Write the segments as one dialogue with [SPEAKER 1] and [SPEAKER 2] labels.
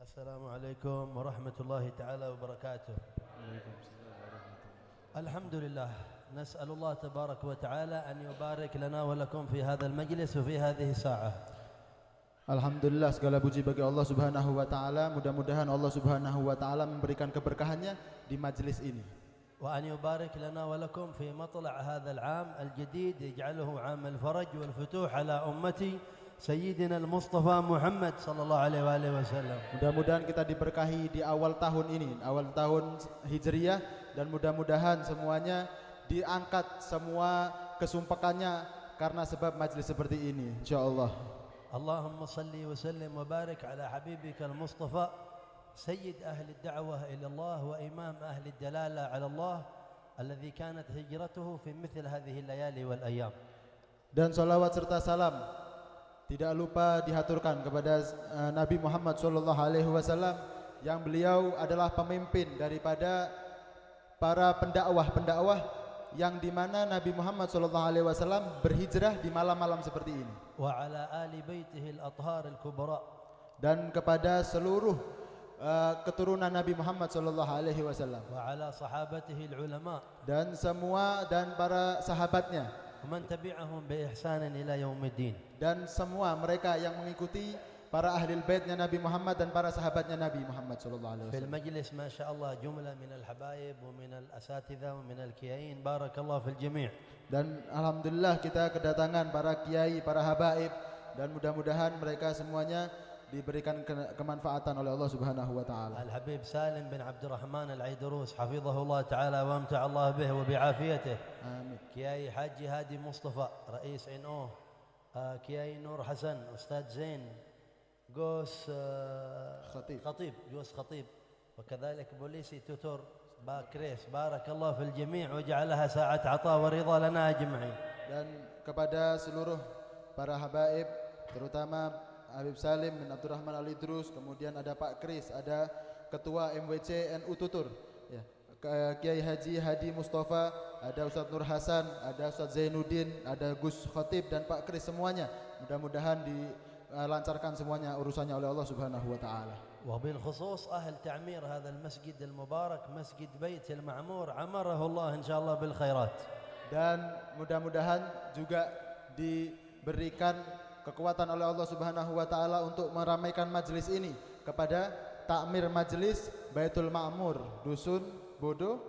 [SPEAKER 1] السلام عليكم ورحمة الله تعالى وبركاته. الحمد لله، نسأل الله تبارك وتعالى أن يبارك لنا ولكم في هذا المجلس وفي هذه الساعة.
[SPEAKER 2] Alhamdulillah, segala puji bagi Allah Subhanahu wa taala. Mudah-mudahan Allah Subhanahu wa taala memberikan keberkahannya di majelis ini.
[SPEAKER 1] وأن يبارك لنا ولكم في مطلع هذا العام الجديد، يجعله عام الفرج والفتوح على أمتي سيدنا المصطفى محمد صلى الله عليه وآله وسلم.
[SPEAKER 2] Mudah-mudahan kita diberkahi di awal tahun ini, awal tahun Hijriyah, dan mudah-mudahan semuanya diangkat semua kesumpakannya karena sebab majelis seperti ini, insyaallah.
[SPEAKER 1] اللهم صل وسلم وبارك على حبيبك المصطفى سيد أهل الدعوة إلى الله وإمام أهل الدلالة على الله الذي كانت هجرته في مثل هذه الليالي والأيام.
[SPEAKER 2] Dan salawat serta salam tidak lupa dihaturkan kepada Nabi Muhammad SAW yang beliau adalah pemimpin daripada para pendakwah-pendakwah yang dimana Nabi Muhammad SAW berhijrah di malam-malam seperti ini.
[SPEAKER 1] وعلى آل بيته الأطهار الكبراء.
[SPEAKER 2] Dan kepada seluruh keturunan Nabi Muhammad SAW.
[SPEAKER 1] وعلى صحابته العلماء.
[SPEAKER 2] Dan semua dan para sahabatnya.
[SPEAKER 1] ومن تبعهم بإحسان إلى يوم الدين.
[SPEAKER 2] Dan semua mereka yang mengikuti para ahli baitnya Nabi Muhammad dan para sahabatnya Nabi Muhammad SAW.
[SPEAKER 1] في المجلس ما شاء الله جملة من الحبايب ومن الأساتذة ومن الكيائين، بارك الله في الجميع.
[SPEAKER 2] Dan alhamdulillah kita kedatangan para kiai, para habaib, dan mudah-mudahan mereka semuanya diberikan kemanfaatan oleh Allah Subhanahu wa taala.
[SPEAKER 1] الحبيب سالم بن عبد الرحمن العيدروس حفظه الله تعالى وامتع الله به وبعافيته.
[SPEAKER 2] Amin.
[SPEAKER 1] كياي حاجي هادي مصطفى رئيس NO، كياي نور حسن، أستاذ زين، قوس خطيب جوس خطيب، وكذلك بوليسي توتور باكريس، بارك الله في الجميع وجعلها ساعة عطاء ورضا لنا أجمعين.
[SPEAKER 2] Dan kepada seluruh para habaib, terutama Habib Salim bin Abdurrahman Al-Idrus, kemudian ada Pak Kris, ada Ketua MWC NU Tutur, ya, Kiai Haji Hadi Mustafa, ada Ustadz Nur Hasan, ada Ustadz Zainuddin, ada Gus Khatib dan Pak Kris, semuanya mudah-mudahan dilancarkan semuanya urusannya oleh Allah Subhanahu wa taala.
[SPEAKER 1] وبالخصوص أهل تعمير هذا المسجد المبارك مسجد بيت المعمور، عمره الله إن شاء الله بالخيرات.
[SPEAKER 2] Dan mudah-mudahan juga diberikan kekuatan oleh Allah Subhanahu wa taala untuk meramaikan majelis ini kepada takmir majelis Baitul Ma'mur, Dusun Bodo,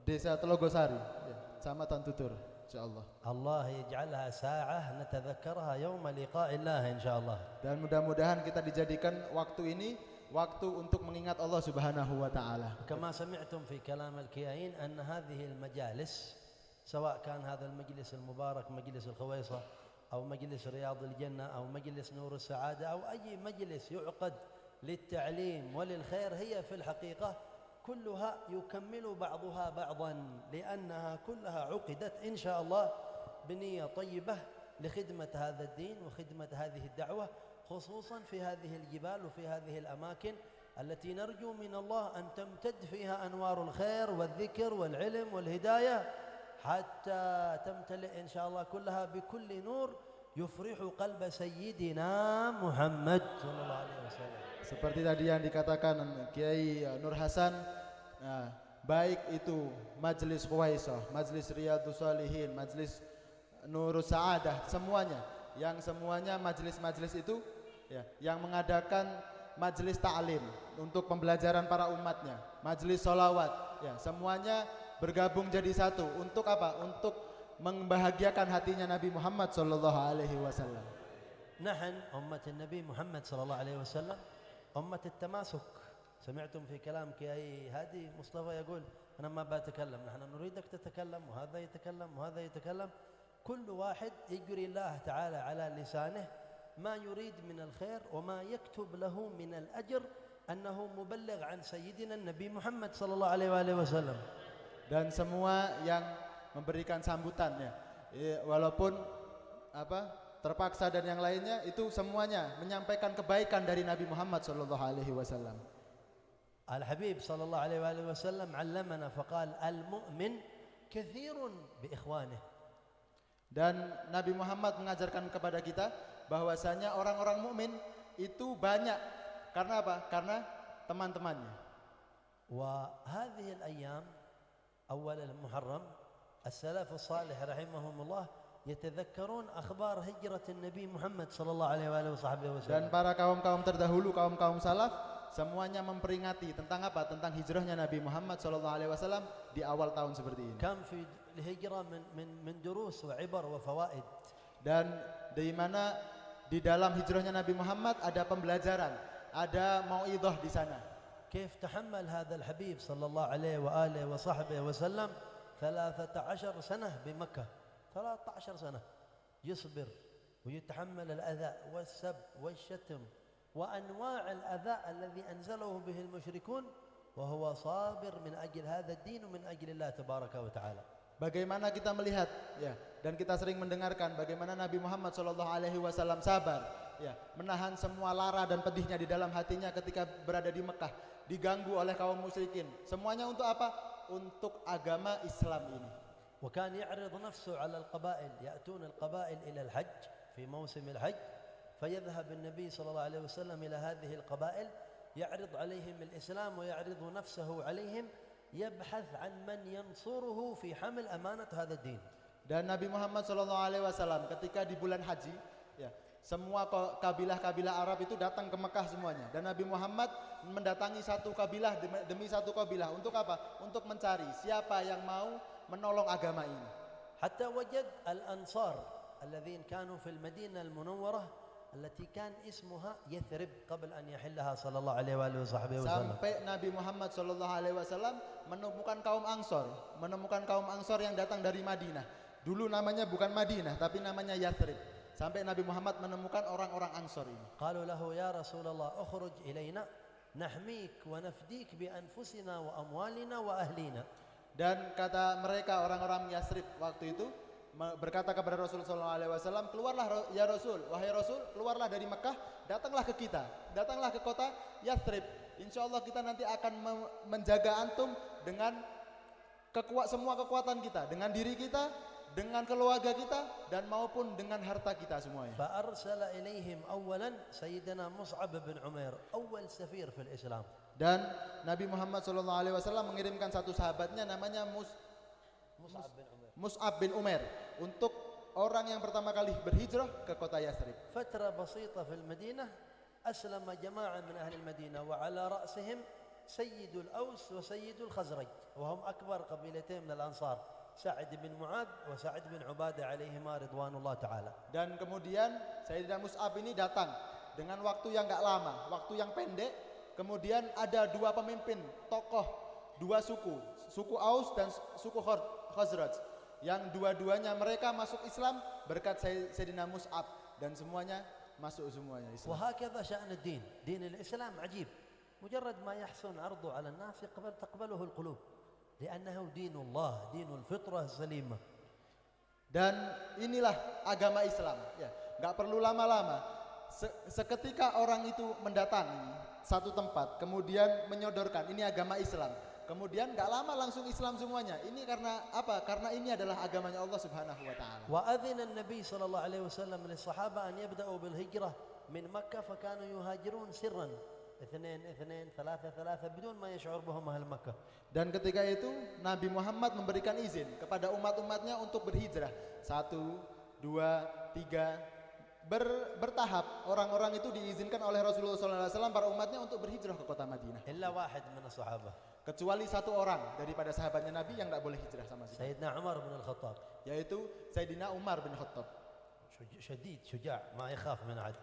[SPEAKER 2] Desa Telogosari, ya, Kecamatan Tutur, insyaallah.
[SPEAKER 1] Allah yaj'alha sa'ah natadhakkarha yawma liqa'i Allah insyaallah.
[SPEAKER 2] Dan mudah-mudahan kita dijadikan waktu ini waktu untuk mengingat Allah Subhanahu wa taala.
[SPEAKER 1] كما سمعتم في كلام الكيائين أن هذه المجالس سواء كان هذا المجلس المبارك مجلس الخويصة أو مجلس رياض الجنة أو مجلس نور السعادة أو أي مجلس يعقد للتعليم وللخير، هي في الحقيقة كلها يكمل بعضها بعضا، لأنها كلها عقدت إن شاء الله بنية طيبة لخدمة هذا الدين وخدمة هذه الدعوة، خصوصا في هذه الجبال وفي هذه الأماكن التي نرجو من الله أن تمتد فيها أنوار الخير والذكر والعلم والهداية حتى تمتلئ إن شاء الله كلها بكل نور يفرح قلب سيدنا محمد صلى الله عليه وسلم.
[SPEAKER 2] Seperti tadi yang dikatakan Kiai Nur Hasan, nah, baik itu majelis Khuwaisah, majelis Riyadhus Shalihin, majelis Nurus Sa'adah, semuanya majelis-majelis itu, ya, yang mengadakan majelis ta'lim untuk pembelajaran para umatnya, majelis sholawat, ya, semuanya bergabung jadi satu untuk apa? Untuk membahagiakan hatinya Nabi Muhammad sallallahu alaihi wasallam.
[SPEAKER 1] نحن أمة النبي محمد صلى الله عليه وسلم أمة التماسك. سمعتم في كلام كي هادي مصطفى يقول أنا ما بتكلم، نحن نريدك تتكلم وهذا يتكلم وهذا يتكلم، كل واحد يجري الله تعالى على لسانه ما يريد من الخير وما يكتب له من الأجر أنه مبلغ عن سيدنا النبي محمد صلى الله عليه وآله وسلم.
[SPEAKER 2] Dan semua yang memberikan sambutannya, walaupun terpaksa dan yang lainnya, itu semuanya menyampaikan kebaikan dari Nabi Muhammad sallallahu alaihi wasallam.
[SPEAKER 1] Al-Habib sallallahu alaihi wasallam allamana faqal al-mu'min kathirun bi ikhwanih.
[SPEAKER 2] Dan Nabi Muhammad mengajarkan kepada kita bahwasanya orang-orang mukmin itu banyak Karena apa? Karena teman-temannya.
[SPEAKER 1] وهذه الأيام أول المحرم السلف الصالح رحمهم الله يتذكرون أخبار هجرة النبي محمد صلى الله عليه وآله وصحبه
[SPEAKER 2] Dan
[SPEAKER 1] وسلم.
[SPEAKER 2] para kaum-kaum terdahulu, kaum-kaum salaf, semuanya memperingati tentang apa? Tentang hijrahnya Nabi Muhammad SAW di awal tahun seperti ini.
[SPEAKER 1] كان في الهجرة من دروس وعبر وفوائد.
[SPEAKER 2] Dan di mana di dalam hijrahnya Nabi Muhammad ada pembelajaran, ada mauidhah di sana.
[SPEAKER 1] كيف تحمل هذا الحبيب صلى الله عليه وآله وصحبه وسلم 13 سنة بمكة، 13 سنة يصبر ويتحمل الأذى والسب والشتم وأنواع الأذى الذي أنزله به المشركون وهو صابر من أجل هذا الدين ومن أجل الله تبارك وتعالى.
[SPEAKER 2] Bagaimana kita melihat ya, dan kita sering mendengarkan bagaimana Nabi Muhammad SAW sabar ya, menahan semua lara dan pedihnya di dalam hatinya ketika berada di Mekah, diganggu oleh kaum musyrikin. Semuanya untuk apa? Untuk agama Islam ini.
[SPEAKER 1] وكان يعرض نفسه على القبائل، يأتون القبائل إلى الحج في موسم الحج فيذهب النبي صلى الله عليه وسلم إلى هذه القبائل يعرض عليهم الإسلام ويعرض نفسه عليهم يبحث عن من ينصره في حمل أمانة هذا الدين.
[SPEAKER 2] Dan Nabi Muhammad SAW ketika di bulan haji ya, semua kabilah-kabilah Arab itu datang ke Mekah semuanya, dan Nabi Muhammad mendatangi satu kabilah demi satu kabilah untuk apa? Untuk mencari siapa yang mau menolong agama ini.
[SPEAKER 1] حتى وجد الأنصار الذين كانوا في المدينة المنورة التي كان اسمها يثرب قبل أن يحلها صلى الله عليه وآله وصحبه وسلم.
[SPEAKER 2] Sampai Nabi Muhammad SAW menemukan kaum Ansor yang datang dari Madinah. Dulu namanya bukan Madinah tapi namanya Yathrib. Sampai Nabi Muhammad menemukan orang-orang Ansor ini.
[SPEAKER 1] قالوا له يا رسول الله اخرج إلينا نحميك ونفديك بأنفسنا وأموالنا وأهلنا.
[SPEAKER 2] Dan kata mereka orang-orang Yathrib waktu itu berkata kepada Rasulullah SAW, keluarlah ya Rasul, wahai Rasul, keluarlah dari Mekah, datanglah ke kita, datanglah ke kota Yathrib. Insya Allah kita nanti akan menjaga antum dengan semua kekuatan kita, dengan diri kita, dengan keluarga kita, dan maupun dengan harta kita semuanya.
[SPEAKER 1] فأرسل إليهم أولا سيدنا مصعب بن عمير أول سفير في الإسلام.
[SPEAKER 2] Dan Nabi Muhammad SAW mengirimkan satu sahabatnya namanya Mus'ab bin Umair untuk orang yang pertama kali berhijrah ke kota Yathrib.
[SPEAKER 1] فترة بسيطة في المدينة أسلم جماعة من أهل المدينة وعلى رأسهم سيد الأوس وسيد الخزرج وهم أكبر قبيلتين من الأنصار سعد بن معاذ وسعد بن عبادة عليهما رضوان الله تعالى.
[SPEAKER 2] Dan kemudian Sayyidina Mus'ab ini datang dengan waktu yang gak lama, waktu yang pendek. Kemudian ada dua pemimpin, tokoh, dua suku, suku Aus dan suku Khazraj, yang dua-duanya mereka masuk Islam berkat Sayyidina Mus'ab, dan semuanya masuk semuanya Islam.
[SPEAKER 1] وهكذا شأن الدين، دين الإسلام عجيب، مجرد ما يحسن عرضه على الناس تقبله القلوب لأنه دين الله، دين الفطرة السليمة.
[SPEAKER 2] Dan inilah agama Islam ya, nggak perlu lama-lama. Seketika orang itu mendatangi satu tempat, kemudian menyodorkan ini agama Islam, kemudian nggak lama langsung Islam semuanya. Ini karena apa? Karena ini adalah agamanya Allah Subhanahu wa taala.
[SPEAKER 1] وأذن النبي صلى الله عليه وسلم للصحابة أن يبدأوا بالهجرة من مكة فكانوا يهاجرون سرا 2 3 بدون ما يشعر بهم أهل مكة.
[SPEAKER 2] Dan ketika itu Nabi Muhammad memberikan izin kepada umat-umatnya untuk berhijrah 1, 2, 3 bertahap. Orang-orang itu diizinkan oleh Rasulullah SAW para umatnya untuk berhijrah ke kota Madinah.
[SPEAKER 1] إلا واحد من الصحابة
[SPEAKER 2] Kecuali satu orang daripada sahabatnya Nabi yang tidak boleh hijrah sama sekali,
[SPEAKER 1] سيدنا عمر بن الخطاب،
[SPEAKER 2] yaitu Sayyidina Umar bin Khattab.
[SPEAKER 1] شديد شجاع ما يخاف من أحد.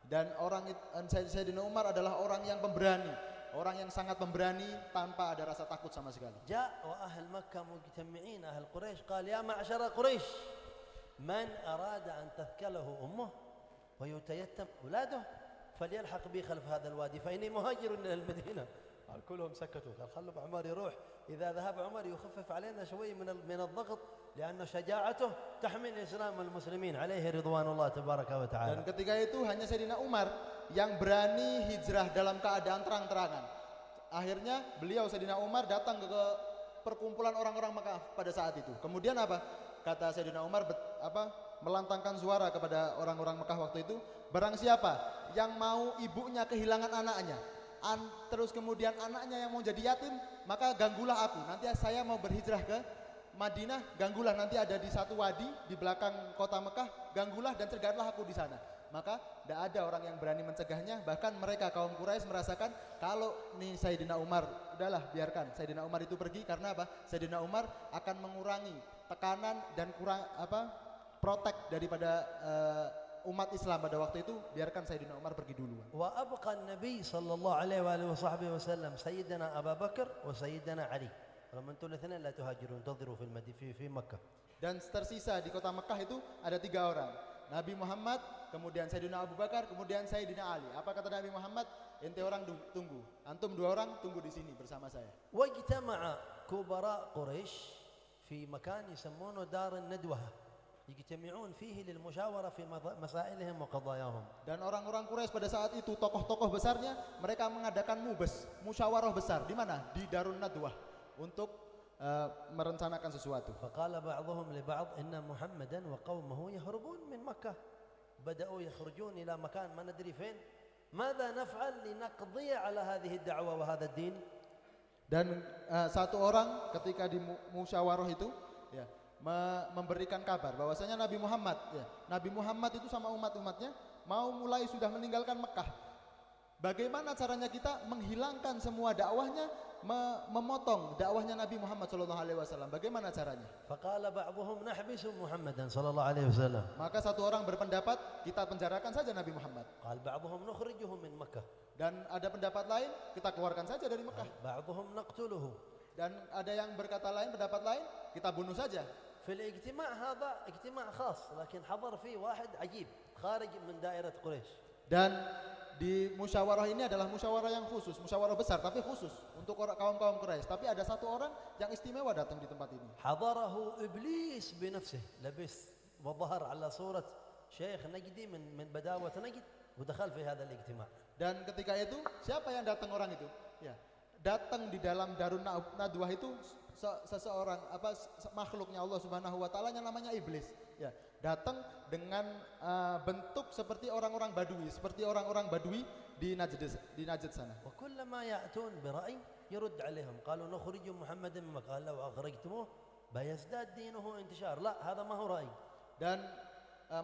[SPEAKER 2] Dan Sayyidina Umar adalah orang yang pemberani, orang yang sangat pemberani tanpa ada rasa takut sama sekali.
[SPEAKER 1] جاء وأهل مكة مجتمعين أهل قريش قال يا معشر قريش من أراد أن تثكله أمه ويتيتم أولاده فليلحق بي خلف هذا الوادي فإني مهاجر إلى المدينة. كلهم سكتوا، قال خلوا عمر يروح، إذا ذهب عمر يخفف علينا شوي من الضغط لأن شجاعته تحمل إسلام المسلمين عليه رضوان الله تبارك وتعالى.
[SPEAKER 2] Dan ketika itu hanya Sayyidina Umar yang berani hijrah dalam keadaan terang-terangan. Akhirnya beliau Sayyidina Umar datang ke perkumpulan orang-orang Mekah pada saat itu. Kemudian apa? Kata Sayyidina Umar melantangkan suara kepada orang-orang Mekah waktu itu, barang siapa yang mau ibunya kehilangan anaknya, terus kemudian anaknya yang mau jadi yatim, maka ganggulah aku. Nanti saya mau berhijrah ke Madinah, ganggulah, nanti ada di satu wadi di belakang kota Mekah, ganggulah dan cegahlah aku di sana. Maka tidak ada orang yang berani mencegahnya. Bahkan mereka kaum Quraisy merasakan kalau nih Sayyidina Umar, udahlah biarkan Sayyidina Umar itu pergi. Karena apa? Sayyidina Umar akan mengurangi tekanan dan kurang protek daripada umat Islam pada waktu itu. Biarkan Sayyidina Umar pergi duluan.
[SPEAKER 1] Wa abqa an-nabi sallallahu alaihi wa alihi wa sahbihi wasallam Sayyidina Abu Bakar wa Sayyidina Ali. Falam antum الاثنين لا تهاجرون انتظروا في Makkah.
[SPEAKER 2] Dan tersisa di kota Mekah itu ada 3 orang. Nabi Muhammad, kemudian Sayyidina Abu Bakar, kemudian Sayyidina Ali. Apa kata Nabi Muhammad? Ente orang tunggu. Antum 2 orang tunggu di sini bersama saya.
[SPEAKER 1] واجتمع كبراء قريش في مكان يسمونه دار الندوة يجتمعون فيه للمشاورة في مسائلهم وقضاياهم.
[SPEAKER 2] Dan orang-orang Quraisy pada saat itu, tokoh-tokoh besarnya, mereka mengadakan musyawarah besar. Di mana? Di Darun Nadwah untuk merencanakan sesuatu.
[SPEAKER 1] فقال بعضهم لبعض إن محمدا وقومه يهربون من مكة بدأوا يخرجون إلى مكان ما ندري فين ماذا نفعل لنقضي على هذه الدعوة وهذا الدين.
[SPEAKER 2] Dan satu orang ketika di musyawarah itu ya memberikan kabar bahwasanya Nabi Muhammad itu sama umat-umatnya mau mulai sudah meninggalkan Mekah. Bagaimana caranya kita menghilangkan semua dakwahnya, memotong dakwahnya Nabi Muhammad sallallahu alaihi wasallam? Bagaimana caranya?
[SPEAKER 1] Faqala ba'dhum nahbisu Muhammadan sallallahu alaihi wasallam.
[SPEAKER 2] Maka satu orang berpendapat kita penjarakan saja Nabi Muhammad.
[SPEAKER 1] Qal ba'dhum nukhrijuhu min Makkah.
[SPEAKER 2] Dan ada pendapat lain, kita keluarkan saja dari Mekah.
[SPEAKER 1] Ba'dhum naqtuluhu.
[SPEAKER 2] Dan ada yang berkata lain, pendapat lain, kita bunuh saja.
[SPEAKER 1] في الاجتماع هذا اجتماع خاص لكن حضر فيه واحد عجيب خارج من دائرة قريش.
[SPEAKER 2] Dan di musyawarah ini adalah musyawarah yang khusus, musyawarah besar tapi khusus untuk kaum-kaum Quraisy. Tapi ada satu orang yang istimewa datang di tempat ini.
[SPEAKER 1] حضره إبليس بنفسه لبس وظهر على صورة شيخ نجدي من بداوة نجد ودخل في هذا الاجتماع.
[SPEAKER 2] Dan ketika itu siapa yang datang orang itu? Ya, datang di dalam Darun Nadwah itu seseorang makhluknya Allah Subhanahu wa taala yang namanya iblis. Ya, datang dengan bentuk seperti orang-orang Badui, seperti orang-orang Badui di Najd sana.
[SPEAKER 1] وكلما يأتون برأي يرد عليهم قالوا نخرج محمدا من مكة قال لو أخرجتموه بيزداد دينه انتشار لا هذا ما هو رأي. Dan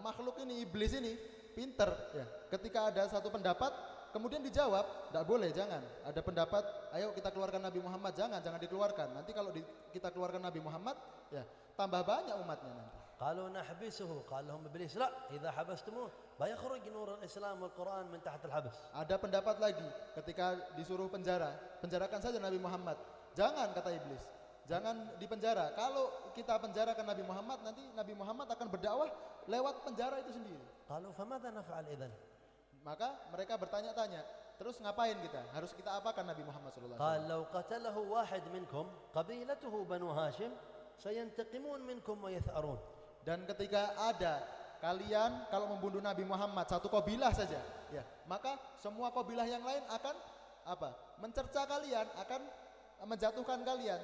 [SPEAKER 2] makhluk ini, iblis ini pinter ya. Ketika ada satu pendapat kemudian dijawab, tidak boleh, jangan. Ada pendapat, ayo kita keluarkan Nabi Muhammad, jangan dikeluarkan. Nanti kalau kita keluarkan Nabi Muhammad, ya tambah banyak umatnya nanti.
[SPEAKER 1] قالوا نحبسه قال لهم ابليس لا اذا حبستموه بيخرج نور الاسلام والقران من تحت الحبس.
[SPEAKER 2] Ada pendapat lagi ketika disuruh penjarakan saja Nabi Muhammad. Jangan, kata iblis. Jangan dipenjara. Kalau kita penjarakan Nabi Muhammad, nanti Nabi Muhammad akan berdakwah lewat penjara itu sendiri.
[SPEAKER 1] قالوا فماذا نفعل اذا؟
[SPEAKER 2] Maka mereka bertanya-tanya, terus ngapain kita? Harus kita apakan Nabi Muhammad sallallahu alaihi
[SPEAKER 1] wasallam? قال لو قتله واحد منكم قبيلته بنو هاشم سينتقمون منكم ويثأرون. Dan ketika ada kalian kalau membunuh Nabi Muhammad satu kabilah saja, ya, maka semua kabilah yang lain akan mencerca kalian, akan menjatuhkan kalian.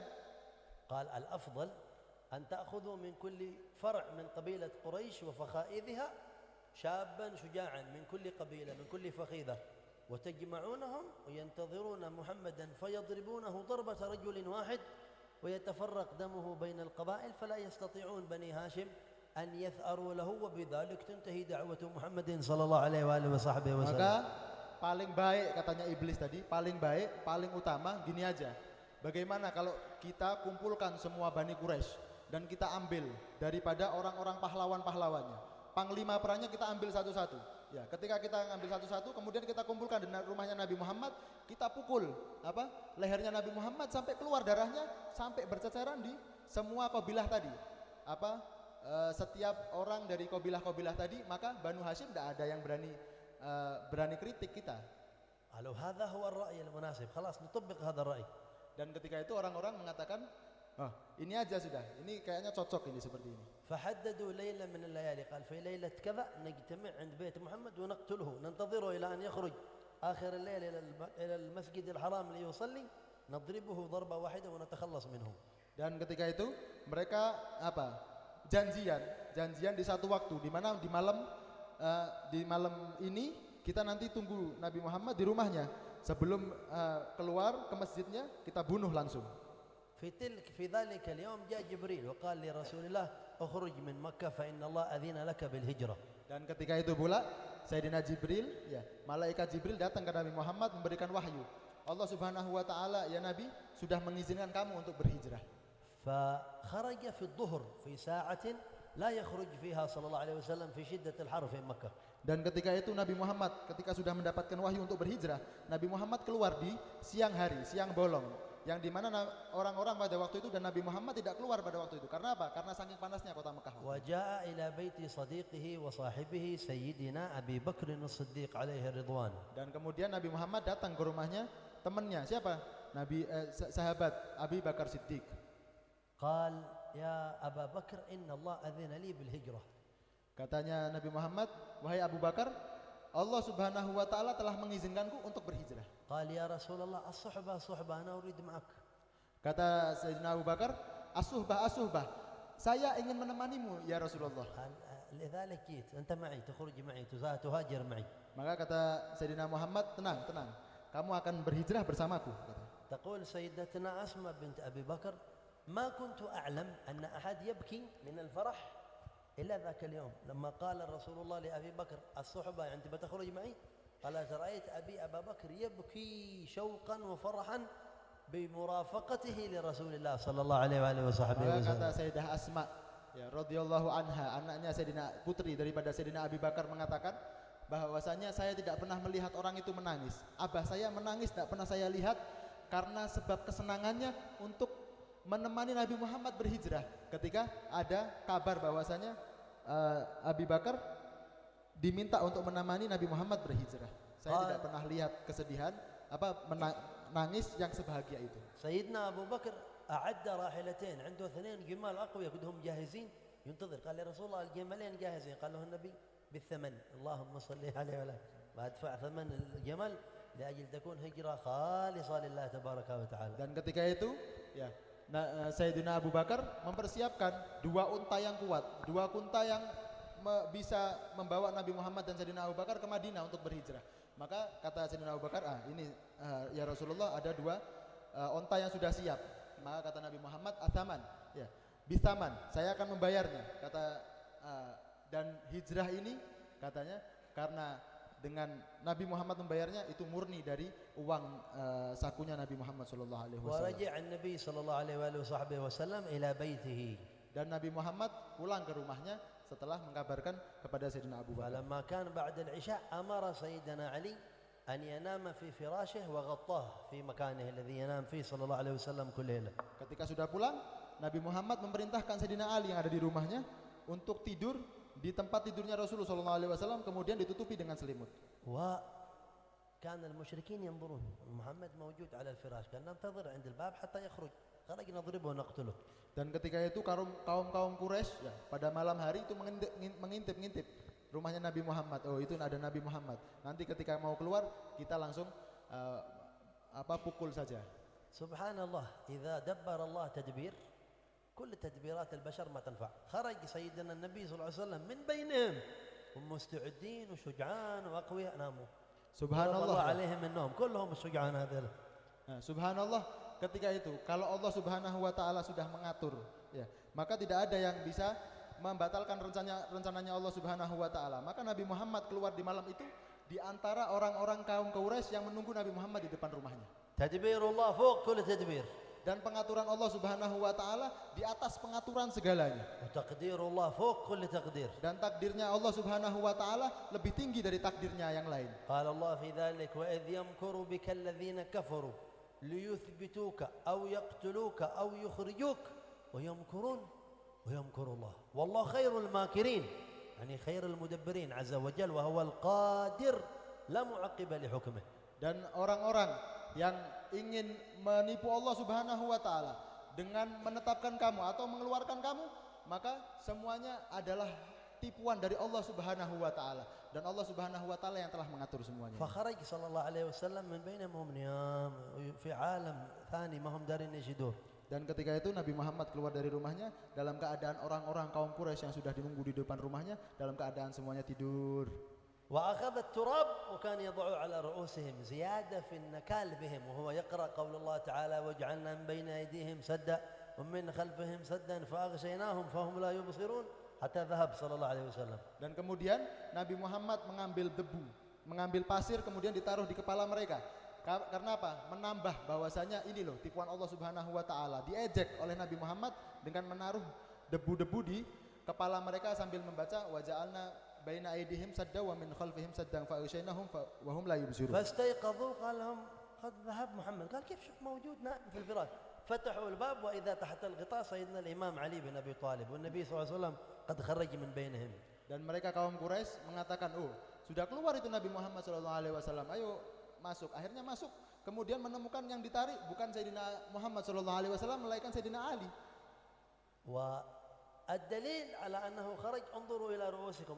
[SPEAKER 1] قال الأفضل أن تأخذوا من كل فرع من قبيلة قريش وفخائذها شابا شجاعا من كل قبيلة من كل فخيذة وتجمعونهم وينتظرون محمدا فيضربونه ضربة رجل واحد ويتفرق دمه بين القبائل فلا يستطيعون بني هاشم أن يثأروا له وبذلك تنتهي دعوة محمد صلى الله عليه وآله وصحبه وسلم.
[SPEAKER 2] Maka paling baik, katanya iblis tadi, paling baik, paling utama gini aja. Bagaimana kalau kita kumpulkan semua Bani Quraisy dan kita ambil daripada orang-orang pahlawan-pahlawannya. Panglima perangnya kita ambil satu-satu. Ya, ketika kita ambil satu-satu, kemudian kita kumpulkan di rumahnya Nabi Muhammad, kita pukul lehernya Nabi Muhammad sampai keluar darahnya, sampai berceceran di semua kabilah tadi. Setiap orang dari kabilah-kabilah tadi, maka Banu Hashim tidak ada yang berani kritik kita.
[SPEAKER 1] Kalau هذا هو الرأي المناسب, خلاص نطبق هذا الرأي.
[SPEAKER 2] Dan ketika itu orang-orang mengatakan, ini aja sudah, ini kayaknya cocok ini seperti ini.
[SPEAKER 1] فحددوا ليلة من الليالي قال في ليلة كذا نجتمع عند بيت محمد ونقتله ننتظره إلى أن يخرج آخر الليل إلى المسجد الحرام ليصلي نضربه ضربة واحدة ونتخلص منه. Dan
[SPEAKER 2] ketika itu mereka janjian di satu waktu di mana di malam ini kita nanti tunggu Nabi Muhammad di rumahnya. Sebelum keluar ke masjidnya, kita bunuh langsung.
[SPEAKER 1] في ذلك اليوم جاء جبريل وقال لرسول الله اخرج من مكة فإن الله أذن لك بالهجرة.
[SPEAKER 2] Dan ketika itu pula Sayyidina Jibril, ya, malaikat Jibril datang ke Nabi Muhammad memberikan wahyu. Allah Subhanahu wa taala, ya Nabi, sudah mengizinkan kamu untuk berhijrah.
[SPEAKER 1] فخرج في الظهر في ساعة لا يخرج فيها صلى الله عليه وسلم في شدة الحر في مكة.
[SPEAKER 2] Dan ketika itu Nabi Muhammad ketika sudah mendapatkan wahyu untuk berhijrah, Nabi Muhammad keluar di siang hari, siang bolong, yang dimana orang-orang pada waktu itu dan Nabi Muhammad tidak keluar pada waktu itu. Karena apa? Karena saking panasnya kota Mekah.
[SPEAKER 1] وجاء إلى بيت صديقه وصاحبه سيدنا أبي بكر الصديق عليه الرضوان.
[SPEAKER 2] Dan kemudian Nabi Muhammad datang ke rumahnya temannya, siapa? Sahabat Abi Bakar Siddiq.
[SPEAKER 1] قال يا أبا بكر إن الله أذن لي بالهجرة.
[SPEAKER 2] Katanya Nabi Muhammad, wahai Abu Bakar, Allah Subhanahu wa taala telah mengizinkanku untuk berhijrah.
[SPEAKER 1] قال يا رسول الله الصحبة صحبة أنا أريد معك.
[SPEAKER 2] Kata Sayyidina Abu Bakar, as-suhbah, saya ingin menemanimu ya Rasulullah.
[SPEAKER 1] لذلك جيت أنت معي تخرج معي تهاجر معي.
[SPEAKER 2] Maka kata Sayyidina Muhammad, tenang, kamu akan berhijrah bersamaku.
[SPEAKER 1] تقول سيدتنا أسماء بنت أبي بكر ما كنت أعلم أن أحد يبكي من الفرح إلا ذاك اليوم لما قال رسول الله لأبي بكر الصحبة يعني تبى تخرج معي. قال رأيت أبا بكر يبكي شوقا وفرحا بمرافقته لرسول الله صلى الله عليه وآله وصحبه
[SPEAKER 2] وسلم.
[SPEAKER 1] Maka
[SPEAKER 2] kata Sayyidah Asma, ya radhiyallahu anha, anaknya Sayyidina putri daripada Sayyidina Abi Bakar mengatakan bahwasanya saya tidak pernah melihat orang itu menangis. Abah saya menangis tidak pernah saya lihat karena sebab kesenangannya untuk menemani Nabi Muhammad berhijrah. Ketika ada kabar bahwasanya Abi Bakar diminta untuk menemani Nabi Muhammad berhijrah. Saya tidak pernah lihat kesedihan menangis yang sebahagia itu.
[SPEAKER 1] Sayyidina Abu Bakar أعد راحلتين عنده 2 جمال أقوياء كلهم جاهزين ينتظر. قال يا رسول الله الجمالين جاهزين. قال له النبي بالثمن اللهم صل عليه وعلى وادفع ثمن الجمل لأجل تكون هجرة خالصة لله تبارك وتعالى. Dan
[SPEAKER 2] ketika itu ya Sayyidina Abu Bakar mempersiapkan 2 unta yang kuat, 2 unta yang bisa membawa Nabi Muhammad dan Sayyidina Abu Bakar ke Madinah untuk berhijrah. Maka kata Sayyidina Abu Bakar, ya Rasulullah, ada 2 unta yang sudah siap. Maka kata Nabi Muhammad, athaman, ya, bisaman, saya akan membayarnya. Kata dan hijrah ini katanya karena dengan Nabi Muhammad membayarnya itu murni dari uang sakunya Nabi Muhammad sallallahu alaihi wasallam.
[SPEAKER 1] Waraja an-nabi sallallahu alaihi wasallam ila baitihi.
[SPEAKER 2] Dan Nabi Muhammad pulang ke rumahnya setelah mengabarkan kepada Sayyidina Abu Bakar.
[SPEAKER 1] Falamma kana ba'da al-isha amara Sayyidina Ali an yanama fi firashihi wa ghattah fi makanihi alladhi yanam fi sallallahu alaihi wasallam kull laila. Ketika
[SPEAKER 2] sudah pulang, Nabi Muhammad memerintahkan Sayyidina Ali yang ada di rumahnya untuk tidur di tempat tidurnya Rasulullah sallallahu alaihi wasallam, kemudian ditutupi dengan selimut.
[SPEAKER 1] Wa kana al-musyrikin yanzurun Muhammad mawjud ala al-firash kana nantazir 'inda al-bab hatta yakhruj kharaj nadribuhu wa naqtuluh.
[SPEAKER 2] Dan ketika itu kaum Quraisy ya, pada malam hari itu mengintip rumahnya Nabi Muhammad. Oh, itu ada Nabi Muhammad. Nanti ketika mau keluar kita langsung pukul saja.
[SPEAKER 1] Subhanallah, idza dabbara Allah tadbir كل تدبيرات البشر ما تنفع. خرج سيدنا النبي صلى الله عليه وسلم من بينهم هم مستعدين وشجعان واقوياء ناموا.
[SPEAKER 2] Subhanallah.
[SPEAKER 1] الله عليهم النوم كلهم الشجعان هذول.
[SPEAKER 2] Subhanallah, ketika itu kalau Allah Subhanahu wa taala sudah mengatur, ya, maka tidak ada yang bisa membatalkan rencananya Allah Subhanahu wa taala. Maka Nabi Muhammad keluar di malam itu di antara orang-orang kaum Quraisy yang menunggu Nabi Muhammad di depan rumahnya.
[SPEAKER 1] Tadbirullah fuq kulli tadbir.
[SPEAKER 2] Dan pengaturan Allah Subhanahu wa taala di atas pengaturan segalanya.
[SPEAKER 1] Taqdirullah fuq kulli taqdir.
[SPEAKER 2] Dan takdirnya Allah Subhanahu wa taala lebih tinggi dari takdirnya yang lain.
[SPEAKER 1] Qala Allah fi dzalik wa idh yamkuru bika alladhina kafaru liyuthbituka aw yaqtuluka aw yukhrijuk wa yamkurun wa yamkuru Allah. Wallahu khairul makirin. Yani khairul mudabbirin azza wa jalla wa huwal qadir la mu'aqqiba li hukmihi.
[SPEAKER 2] Dan orang-orang yang ingin menipu Allah Subhanahu wa taala dengan menetapkan kamu atau mengeluarkan kamu, maka semuanya adalah tipuan dari Allah Subhanahu wa taala, dan Allah Subhanahu wa taala yang telah mengatur semuanya.
[SPEAKER 1] Fa kharaj sallallahu alaihi wasallam min bainahum niyam fi alam thani ma hum darin yashidur.
[SPEAKER 2] Dan ketika itu Nabi Muhammad keluar dari rumahnya dalam keadaan orang-orang kaum Quraisy yang sudah menunggu di depan rumahnya dalam keadaan semuanya tidur.
[SPEAKER 1] وأخذ التراب وكان يضع على رؤوسهم زيادة في النكال بهم، وهو يقرأ قول الله تعالى وجعلنا من بين أيديهم سدا ومن خلفهم سدا فأغشيناهم فهم لا يبصرون حتى ذهب صلى الله عليه وسلم.
[SPEAKER 2] Dan kemudian Nabi Muhammad mengambil debu, mengambil pasir kemudian ditaruh di kepala mereka. Karena apa? Menambah bahwasanya ini loh tipuan Allah Subhanahu wa taala. Diejek oleh Nabi Muhammad dengan menaruh debu-debu di kepala mereka sambil membaca waja'alna baina aydihim sadda wa min khalfihim saddan fa aghshaynahum wa hum la yubsirun.
[SPEAKER 1] فاستيقظوا قال لهم قد ذهب محمد. قال كيف شوف موجود نائم في الفراش. فتحوا الباب وإذا تحت الغطاء سيدنا الإمام علي بن أبي طالب والنبي صلى الله عليه وسلم قد خرج من بينهم.
[SPEAKER 2] Dan mereka kaum Quraisy mengatakan, "Oh, sudah keluar itu Nabi Muhammad sallallahu alaihi wasallam. Ayo masuk." Akhirnya masuk. Kemudian menemukan yang ditarik bukan Sayyidina Muhammad sallallahu alaihi wasallam melainkan Sayyidina Ali.
[SPEAKER 1] والدليل على أنه خرج انظروا إلى رؤوسكم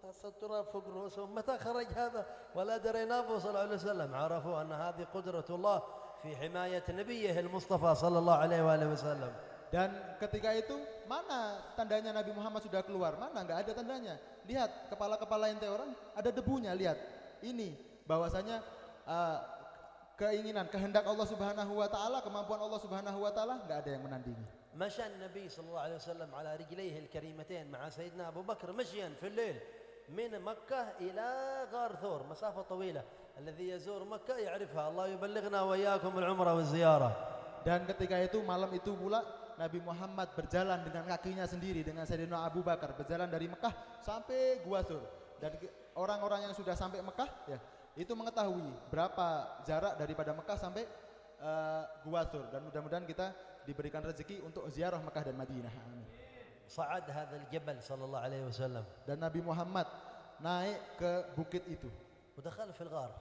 [SPEAKER 1] التراب فوق رؤوسهم متى خرج هذا ولا درينا به صلى الله عليه وسلم. عرفوا أن هذه قدرة الله في حماية نبيه المصطفى صلى الله عليه وآله وسلم.
[SPEAKER 2] Dan ketika itu mana tandanya Nabi Muhammad sudah keluar? Mana? Enggak ada tandanya. Lihat kepala-kepala ente orang ada debunya. Lihat ini bahwasanya keinginan kehendak Allah Subhanahu wa taala, kemampuan Allah Subhanahu wa taala enggak ada yang menandingi.
[SPEAKER 1] مشى النبي صلى الله عليه وسلم على رجليه الكريمتين مع سيدنا أبو بكر مشيا في الليل من مكة إلى غار ثور، مسافة طويلة. الذي يزور مكة يعرفها. الله يبلغنا وإياكم العمرة والزيارة.
[SPEAKER 2] Dan ketika itu malam itu pula Nabi Muhammad berjalan dengan kakinya sendiri dengan Sayyidina Abu Bakar berjalan dari Mekah sampai Gua Thur. Dan orang-orang yang sudah sampai Mekah ya itu mengetahui berapa jarak daripada Mekah sampai Gua Thur. Dan mudah-mudahan kita diberikan rezeki untuk ziarah Mekah dan Madinah. Amin.
[SPEAKER 1] صعد هذا الجبل صلى الله عليه وسلم.
[SPEAKER 2] Dan Nabi Muhammad naik ke bukit itu
[SPEAKER 1] ودخل في الغار.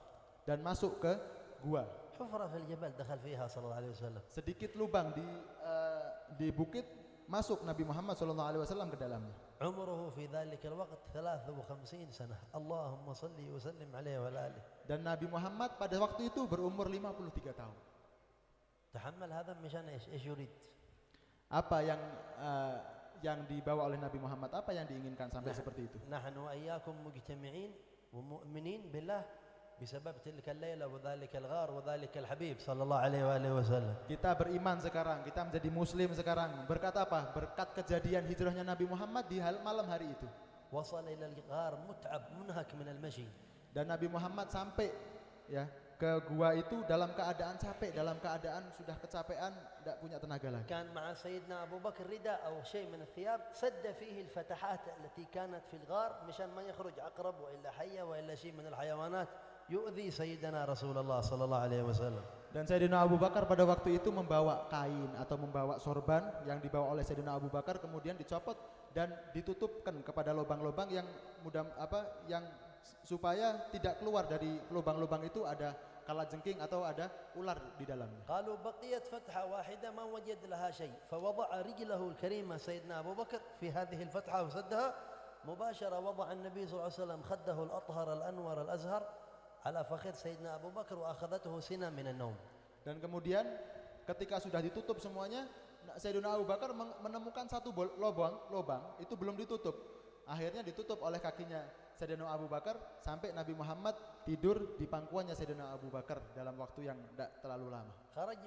[SPEAKER 2] dan masuk ke gua.
[SPEAKER 1] حفرة في الجبل دخل فيها صلى الله عليه وسلم.
[SPEAKER 2] Sedikit lubang di bukit masuk Nabi Muhammad sallallahu alaihi wasallam ke dalamnya.
[SPEAKER 1] عمره في ذلك الوقت 53 سنة. اللهم صل وسلم عليه وعلى آله.
[SPEAKER 2] Dan Nabi Muhammad pada waktu itu berumur 53 tahun.
[SPEAKER 1] تحمل هذا مشان ايش يريد؟
[SPEAKER 2] Apa yang dibawa oleh Nabi Muhammad, apa yang diinginkan sampai seperti itu?
[SPEAKER 1] نحن وإياكم مجتمعين ومؤمنين بالله بسبب تلك الليلة وذلك الغار وذلك الحبيب صلى الله عليه وآله وسلم.
[SPEAKER 2] Kita beriman sekarang, kita menjadi muslim sekarang. Berkat apa? Berkat kejadian hijrahnya Nabi Muhammad di malam hari itu.
[SPEAKER 1] وصل إلى الغار متعب منهك من المشي.
[SPEAKER 2] Dan Nabi Muhammad sampai ya ke gua itu dalam keadaan capek, dalam keadaan sudah kecapean, tidak punya tenaga lagi.
[SPEAKER 1] كان مع سيدنا أبو بكر رداء أو شيء من الثياب سد فيه الفتحات التي كانت في الغار مشان ما يخرج عقرب وإلا حية وإلا شيء من الحيوانات يؤذي سيدنا رسول الله صلى الله عليه وسلم.
[SPEAKER 2] Dan Sayyidina Abu Bakar pada waktu itu membawa kain atau membawa sorban yang dibawa oleh Sayyidina Abu Bakar kemudian dicopot dan ditutupkan kepada lubang-lubang yang yang supaya tidak keluar dari lubang-lubang itu ada kalajengking atau ada ular di dalamnya.
[SPEAKER 1] قالوا بقيت فتحة واحدة ما وجد لها شيء فوضع رجله الكريمة سيدنا أبو بكر في هذه الفتحة وسدها مباشرة. وضع النبي صلى الله عليه وسلم خده الأطهر الأنور الأزهر على فخذ سيدنا أبو بكر وأخذته سنة من النوم.
[SPEAKER 2] Dan kemudian ketika sudah ditutup semuanya, Sayyidina Abu Bakar menemukan satu lubang itu belum ditutup. Akhirnya ditutup oleh kakinya Sayyidina Abu Bakar sampai Nabi Muhammad tidur di pangkuannya Sayyidina Abu Bakar dalam waktu yang tidak terlalu lama.
[SPEAKER 1] خرج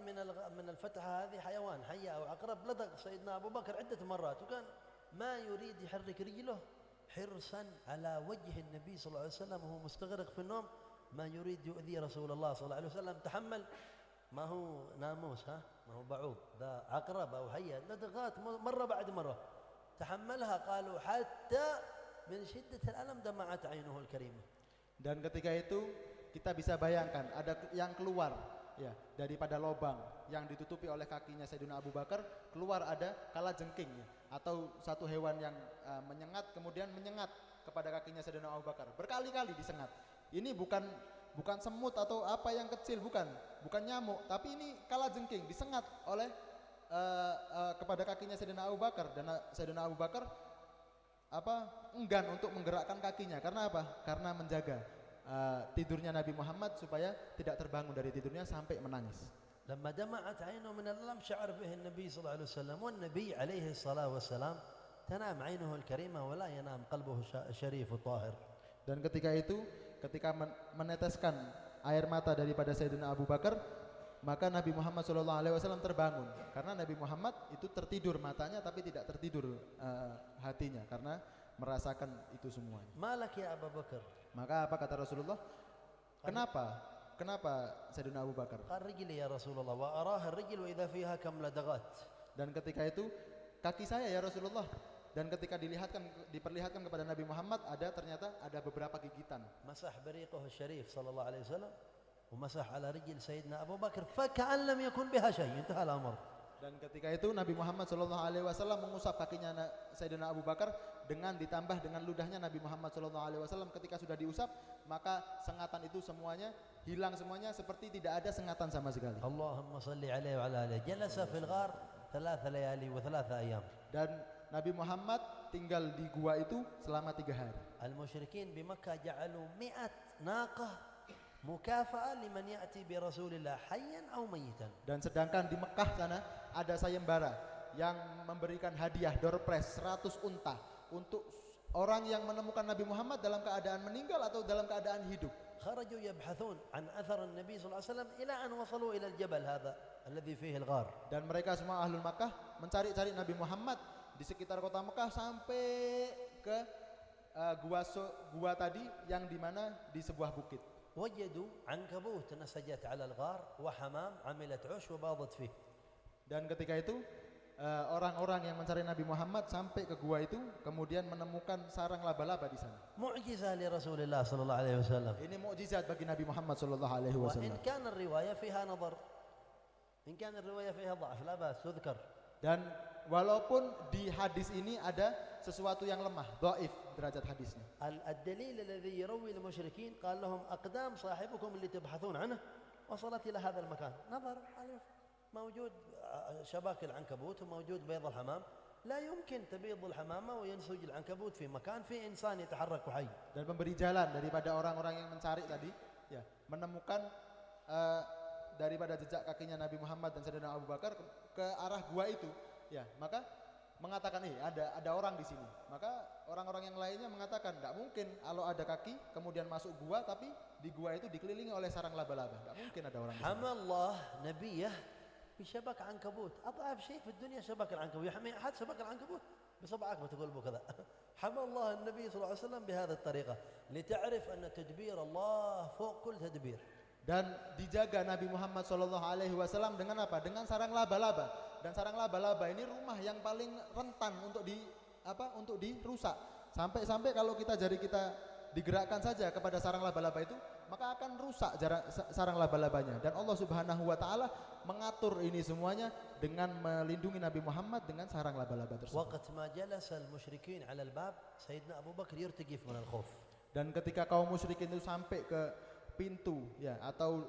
[SPEAKER 1] من الفتحة هذه حيوان حية أو عقرب لدغ سيدنا أبو بكر عدة مرات وكان ما يريد يحرك رجله حرصا على وجه النبي صلى الله عليه وسلم وهو مستغرق في النوم ما يريد يؤذي رسول الله صلى الله عليه وسلم. تحمل ما هو ناموس ما هو بعوض ذا عقرب أو حية لدغات مرة بعد مرة تحملها. قالوا حتى من شدة الألم دمعت عينه الكريمة.
[SPEAKER 2] Dan ketika itu kita bisa bayangkan ada yang keluar ya daripada lubang yang ditutupi oleh kakinya Sayyidina Abu Bakar, keluar ada kalajengking ya, atau satu hewan yang menyengat kemudian menyengat kepada kakinya Sayyidina Abu Bakar. Berkali-kali disengat. Ini bukan semut atau apa yang kecil, bukan nyamuk, tapi ini kalajengking disengat oleh kepada kakinya Sayyidina Abu Bakar. Dan Sayyidina Abu Bakar enggan untuk menggerakkan kakinya. Karena apa? Karena menjaga tidurnya Nabi Muhammad supaya tidak terbangun dari tidurnya sampai menangis.
[SPEAKER 1] لما دمعت عينه من الألم شعر به النبي صلى الله عليه وسلم. والنبي عليه الصلاة والسلام تنام عينه الكريمة ولا ينام قلبه الشريف الطاهر.
[SPEAKER 2] Dan ketika itu, ketika meneteskan air mata daripada Sayyidina Abu Bakar, maka Nabi Muhammad SAW terbangun. Karena Nabi Muhammad itu tertidur matanya tapi tidak tertidur hatinya karena merasakan itu semuanya.
[SPEAKER 1] Malak ya Abu Bakar.
[SPEAKER 2] Maka apa kata Rasulullah? Kenapa? Kenapa Sayyidina Abu Bakar?
[SPEAKER 1] Qal rijli ya Rasulullah wa araha ar-rijl wa idha fiha kam ladagat.
[SPEAKER 2] Dan ketika itu kaki saya ya Rasulullah. Dan ketika diperlihatkan kepada Nabi Muhammad ternyata ada beberapa gigitan.
[SPEAKER 1] Masah bariqahu syarif sallallahu alaihi wasallam wa masah ala rijl Sayyidina Abu Bakar fa ka'an lam yakun biha syai'. Intaha al-amr. Dan
[SPEAKER 2] ketika itu Nabi Muhammad SAW mengusap kakinya Sayyidina Abu Bakar dengan ditambah dengan ludahnya Nabi Muhammad SAW. Ketika sudah diusap, maka sengatan itu semuanya hilang semuanya seperti tidak ada sengatan sama sekali.
[SPEAKER 1] Allahumma salli alaihi wa ala alihi. Jalasa fil ghar 3 layali wa 3 ayyam.
[SPEAKER 2] Dan Nabi Muhammad tinggal di gua itu selama 3 hari.
[SPEAKER 1] Al-musyrikin di Makkah ja'alu 100 naqah mukafa'ah liman ya'ti bi Rasulillah hayyan aw mayitan.
[SPEAKER 2] Dan sedangkan di Mekah sana ada sayembara yang memberikan hadiah door prize 100 unta untuk orang yang menemukan Nabi Muhammad dalam keadaan meninggal atau dalam keadaan hidup.
[SPEAKER 1] Kharaju yabhathun an athar an-nabi sallallahu alaihi wasallam ila an wasalu ila al-jabal hadha alladhi fihi al-ghar. Dan mereka semua ahlul Makkah mencari-cari Nabi Muhammad di sekitar kota Mekah sampai ke gua tadi yang di mana di sebuah bukit. وجدوا عنكبوت نسجت على الغار وحمام عملت عش وباضت فيه. Dan ketika itu orang-orang yang mencari Nabi Muhammad sampai ke gua itu kemudian menemukan sarang laba-laba di sana. Mu'jizah li Rasulullah sallallahu alaihi wasallam. Ini mukjizat bagi Nabi Muhammad sallallahu alaihi wasallam. In kana riwayah fiha nadhar. In kana riwayah fiha dha'f la bas tudhkar. Dan walaupun di hadis ini ada sesuatu yang lemah, dhaif derajat hadisnya. Al-dalil alladhi yarawi al-musyrikin qala lahum aqdam sahibukum alli tabhathun anhu wasalat ila hadha al-makan. Nadhar alif موجود شباك العنكبوت وموجود بيض الحمام لا يمكن تبيض الحمامة وينسج العنكبوت في مكان في إنسان يتحرك حي. Dan memberi jalan daripada orang-orang yang mencari tadi ya menemukan daripada jejak kakinya Nabi Muhammad dan Sayyidina Abu Bakar ke arah gua itu ya maka mengatakan ada orang di sini, maka orang-orang yang lainnya mengatakan tidak mungkin kalau ada kaki kemudian masuk gua tapi di gua itu dikelilingi oleh sarang laba-laba, tidak mungkin ada orang di sini. Hamallah nabiyah بشبك عنكبوت أضعف شيء في الدنيا شبك العنكبوت يحمي أحد شبك العنكبوت بصبعك بتقول بو كذا حمى الله النبي صلى الله عليه وسلم بهذه الطريقة لتعرف أن تدبير الله فوق كل تدبير. Dan dijaga Nabi Muhammad SAW dengan apa? Dengan sarang laba-laba. Dan sarang laba-laba ini rumah yang paling rentan untuk dirusak. Sampai-sampai kalau jari kita digerakkan saja kepada sarang laba-laba itu, maka akan rusak sarang laba-labanya. Dan Allah Subhanahu wa taala mengatur ini semuanya dengan melindungi Nabi Muhammad dengan sarang laba-laba tersebut. Waqt ma jalasa al-musyrikin 'ala al-bab, Sayyidina Abu Bakar yartaqif min al-khauf. Dan ketika kaum musyrikin itu sampai ke pintu ya atau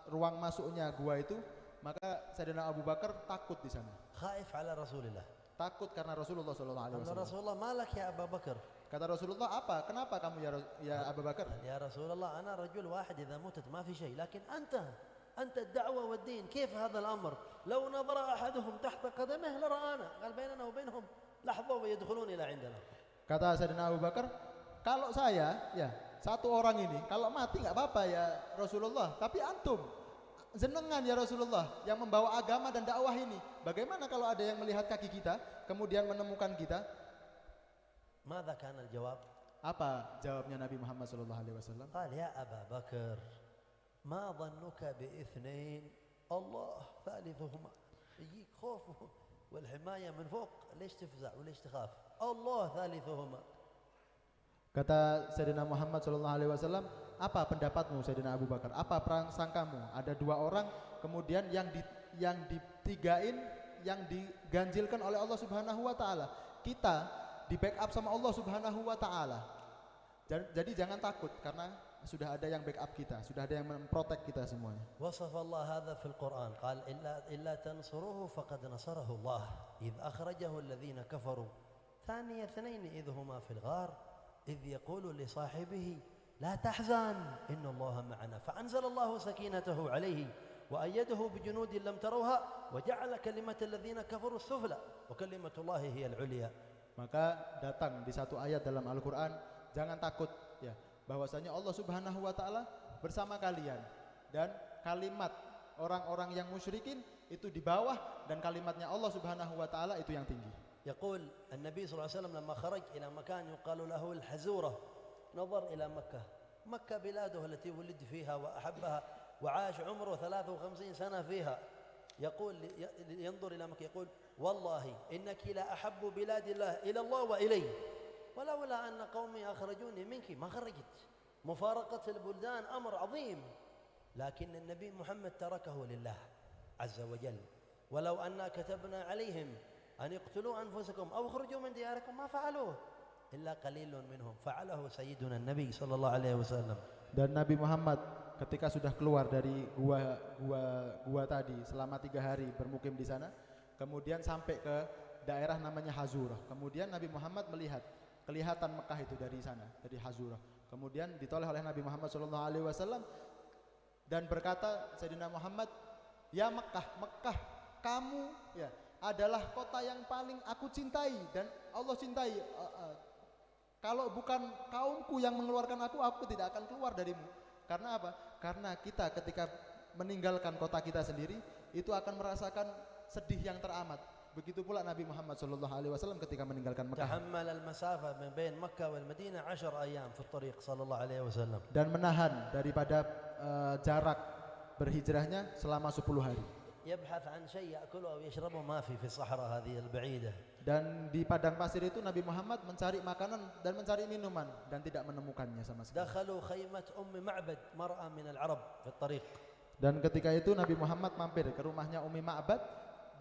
[SPEAKER 1] ruang masuknya gua itu, maka Sayyidina Abu Bakar takut di sana. Khaif 'ala Rasulillah. Takut karena Rasulullah sallallahu alaihi wasallam. Rasulullah malak ya Abu Bakar. Kata Rasulullah, apa? Kenapa kamu ya Abu Bakar? Ya Rasulullah, ana rajul wahid idza mutat ma fi syai, lakin anta ad-da'wa wad-din, kayf hadha al-amr? Law nadhara ahaduhum tahta qadamihi la ra'ana. Qal bainana wa bainahum lahdha wa yadkhulun ila 'indana. Kata Sayyidina Abu Bakar, kalau saya ya satu orang ini kalau mati enggak apa-apa ya Rasulullah, tapi antum jenengan ya Rasulullah yang membawa agama dan dakwah ini, bagaimana kalau ada yang melihat kaki kita kemudian menemukan kita? Mada kana al-jawab? Apa jawabnya Nabi Muhammad sallallahu alaihi wasallam? Qala ya Abu Bakar, ma dhannuka bi ithnain Allah thalithuhuma. يجيك خوف والحماية من فوق ليش تفزع وليش تخاف الله ثالثهما. Kata Sayyidina Muhammad sallallahu alaihi wasallam, apa pendapatmu Sayyidina Abu Bakar? Apa prasangkamu? Ada dua orang kemudian yang ditigain, yang diganjilkan oleh Allah Subhanahu wa taala. Kita di backup sama Allah Subhanahu wa taala. Jadi jangan takut karena sudah ada yang backup kita, sudah ada yang memprotek kita semuanya. Wasaf Allah hadza fil Quran, qala illa tansuruhu faqad nasarahu Allah, idh akhrajahu alladhina kafaru thaniya ithnain idh huma fil ghar idh yaqulu li sahibihi la tahzan inna Allah ma'ana fa'anzala Allah sakinatahu alayhi wa ayyadahu bi junudin lam tarawha wa ja'ala kalimatal ladzina kafaru as-sufla wa kalimatullahi hiya al-'ulya. Maka datang di satu ayat dalam Al-Quran,
[SPEAKER 2] Jangan takut ya, bahwasanya Allah Subhanahu wa taala bersama kalian, dan kalimat orang-orang yang musyrikin itu di bawah dan kalimatnya Allah Subhanahu wa taala itu yang tinggi.
[SPEAKER 1] يقول النبي صلى الله عليه وسلم لما خرج إلى مكان يقال له الحزورة نظر إلى مكة. مكة بلاده التي ولد فيها وأحبها وعاش عمره 53 سنة فيها. يقول ينظر إلى مكة يقول والله إنك لا أحب بلاد الله إلى الله وإلي ولولا أن قومي أخرجوني منك ما خرجت. مفارقة البلدان أمر عظيم، لكن النبي محمد تركه لله عز وجل. ولو أننا كتبنا عليهم أن يقتلوا أنفسكم أو اخرجوا من دياركم ما فعلوه إلا قليل منهم فعله سيدنا النبي صلى الله عليه وسلم.
[SPEAKER 2] Dan Nabi Muhammad ketika sudah keluar dari gua tadi selama 3 hari bermukim di sana, kemudian sampai ke daerah namanya Hazurah. Kemudian Nabi Muhammad melihat kelihatan Mekah itu dari sana, dari Hazurah. Kemudian ditoleh oleh Nabi Muhammad SAW dan berkata Sayyidina Muhammad, ya Mekah, Mekah, kamu ya adalah kota yang paling aku cintai dan Allah cintai. Kalau bukan kaumku yang mengeluarkan aku tidak akan keluar darimu. Karena apa? Karena kita ketika meninggalkan kota kita sendiri itu akan merasakan sedih yang teramat. Begitu pula Nabi Muhammad SAW ketika meninggalkan Mekah.
[SPEAKER 1] تحمل المسافة من بين مكة والمدينة 10 أيام في الطريق صلى الله عليه وسلم.
[SPEAKER 2] Dan menahan daripada jarak berhijrahnya selama 10 hari.
[SPEAKER 1] يبحث عن شيء يأكله أو يشربه ما في الصحراء هذه البعيدة.
[SPEAKER 2] Dan di padang pasir itu Nabi Muhammad mencari makanan dan mencari minuman dan tidak menemukannya sama sekali.
[SPEAKER 1] دخلوا خيمة معبد مرأة من العرب في الطريق.
[SPEAKER 2] Dan ketika itu Nabi Muhammad mampir ke rumahnya Ummi Ma'bad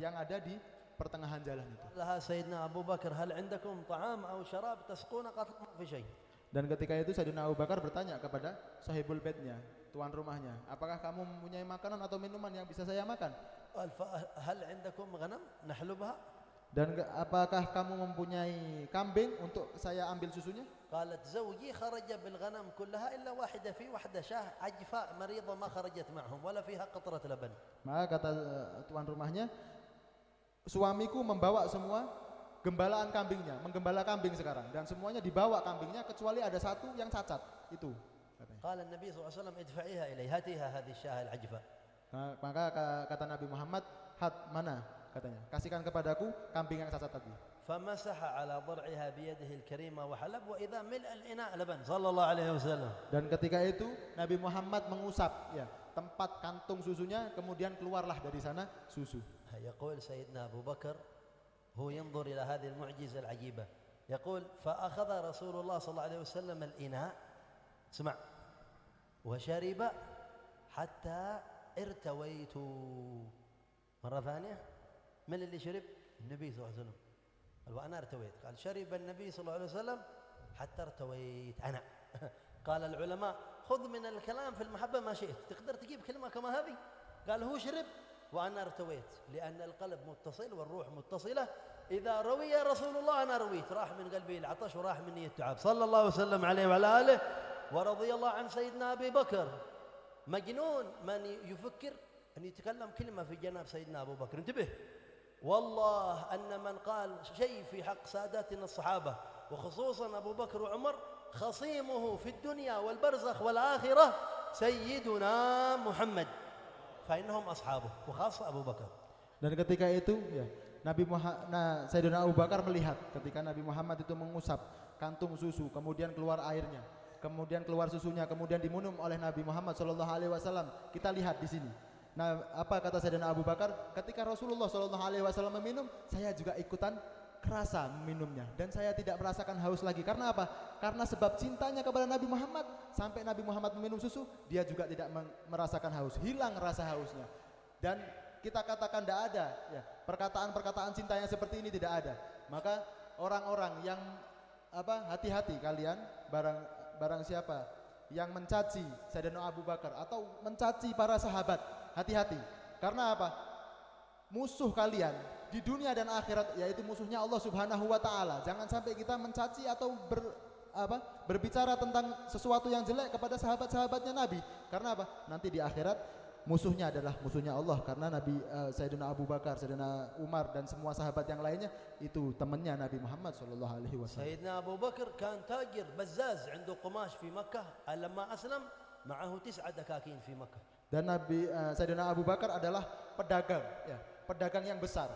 [SPEAKER 2] yang ada di pertengahan jalan itu.
[SPEAKER 1] لها سيدنا أبو بكر هل عندكم طعام أو شراب تسقون؟ قالت ما في شيء.
[SPEAKER 2] Dan ketika itu Sayyidina Abu Bakar bertanya kepada sahibul baitnya, tuan rumahnya, apakah kamu mempunyai makanan atau minuman yang bisa saya makan?
[SPEAKER 1] قال هل عندكم غنم نحلبها؟
[SPEAKER 2] Dan apakah kamu mempunyai kambing untuk saya ambil susunya?
[SPEAKER 1] قالت زوجي خرج بالغنم كلها إلا واحدة في واحدة شاه عجفاء مريضة ما خرجت معهم ولا فيها قطرة لبن.
[SPEAKER 2] Maka kata tuan rumahnya, suamiku membawa semua gembalaan kambingnya, menggembala kambing sekarang, dan semuanya dibawa kambingnya kecuali ada satu yang cacat itu. Katanya.
[SPEAKER 1] قال النبي صلى الله عليه وسلم ادفعيها إلي هاتيها هذه الشاه العجفاء.
[SPEAKER 2] Nah, maka kata Nabi Muhammad, mana katanya, kasihkan kepadaku kambing yang cacat tadi.
[SPEAKER 1] فمسح على ضرعها بيده الكريمة وحلب وإذا ملء الإناء لبن صلى الله عليه وسلم.
[SPEAKER 2] Dan ketika itu Nabi Muhammad mengusap ya tempat kantung susunya, kemudian keluarlah dari sana susu.
[SPEAKER 1] يقول سيدنا أبو بكر هو ينظر إلى هذه المعجزة العجيبة يقول فأخذ رسول الله صلى الله عليه وسلم الإناء اسمع وشرب حتى ارتويت. مرة ثانية من اللي شرب؟ النبي صلى الله عليه وسلم. قال وأنا ارتويت. قال شرب النبي صلى الله عليه وسلم حتى ارتويت أنا. قال العلماء خذ من الكلام في المحبة ما شئت. تقدر تجيب كلمة كما هذه؟ قال هو شرب وأنا ارتويت لأن القلب متصل والروح متصلة. إذا روي رسول الله أنا رويت. راح من قلبي العطش وراح مني التعب صلى الله وسلم عليه وعلى آله. ورضي الله عن سيدنا أبي بكر. مجنون من يفكر أن يتكلم كلمة في جناب سيدنا أبو بكر. انتبه والله أن من قال شيء في حق ساداتنا الصحابة وخصوصا أبو بكر وعمر خصيمه في الدنيا والبرزخ والآخرة سيدنا محمد فإنهم أصحابه وخاصة أبو بكر.
[SPEAKER 2] Dan ketika itu ya Sayyidina Abu Bakar melihat ketika Nabi Muhammad itu mengusap kantung susu, kemudian keluar airnya, kemudian keluar susunya, kemudian diminum oleh Nabi Muhammad SAW. Kita lihat di sini. Nah, apa kata Sayyidina Abu Bakar? Ketika Rasulullah SAW meminum, saya juga ikutan kerasa minumnya dan saya tidak merasakan haus lagi. Karena apa? Karena sebab cintanya kepada Nabi Muhammad, sampai Nabi Muhammad meminum susu, dia juga tidak merasakan haus, hilang rasa hausnya. Dan kita katakan tidak ada ya, perkataan-perkataan cintanya seperti ini tidak ada. Maka orang-orang yang hati-hati kalian, barang siapa yang mencaci Sayyidina Abu Bakar atau mencaci para sahabat, hati-hati. Karena apa? Musuh kalian di dunia dan akhirat yaitu musuhnya Allah Subhanahu wa taala. Jangan sampai kita mencaci atau berbicara tentang sesuatu yang jelek kepada sahabat-sahabatnya Nabi. Karena apa? Nanti di akhirat musuhnya adalah musuhnya Allah, karena Nabi Sayyidina Abu Bakar, Sayyidina Umar dan semua sahabat yang lainnya itu temannya Nabi Muhammad sallallahu alaihi wasallam.
[SPEAKER 1] سيدنا أبو بكر كان تاجر بزاز عنده قماش في مكة لما أسلم معه 9 دكاكين في مكة.
[SPEAKER 2] Dan Nabi Sayyidina Abu Bakar adalah pedagang, ya, pedagang yang besar,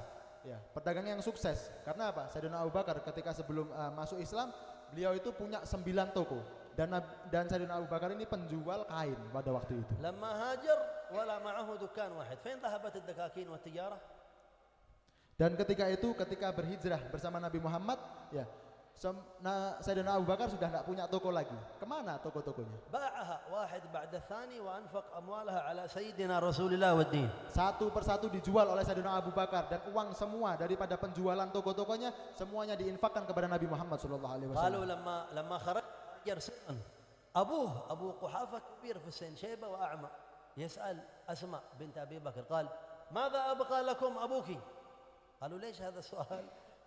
[SPEAKER 2] ya, pedagang yang sukses. Karena apa? Sayyidina Abu Bakar ketika sebelum masuk Islam, beliau itu punya 9 toko. Dan Sayyidina Abu Bakar ini penjual kain pada waktu itu.
[SPEAKER 1] لما هاجر ولا معه دكان واحد فين ذهبت الدكاكين والتجارة؟
[SPEAKER 2] Dan ketika berhijrah bersama Nabi Muhammad, ya, Sayyidina Abu Bakar sudah tidak punya toko lagi. Kemana toko-tokonya?
[SPEAKER 1] باعها واحد بعد الثاني وأنفق أموالها على سيدنا رسول الله والدين.
[SPEAKER 2] Satu persatu dijual oleh Sayyidina Abu Bakar, dan uang semua daripada penjualan toko-tokonya semuanya diinfakkan kepada Nabi Muhammad sallallahu alaihi wasallam.
[SPEAKER 1] قالوا لما خرج سنا أبو قحافة كبير في السن شيبة وأعمى يسأل أسماء بنت أبي بكر قال ماذا أبقى لكم أبوك؟ قالوا ليش هذا السؤال؟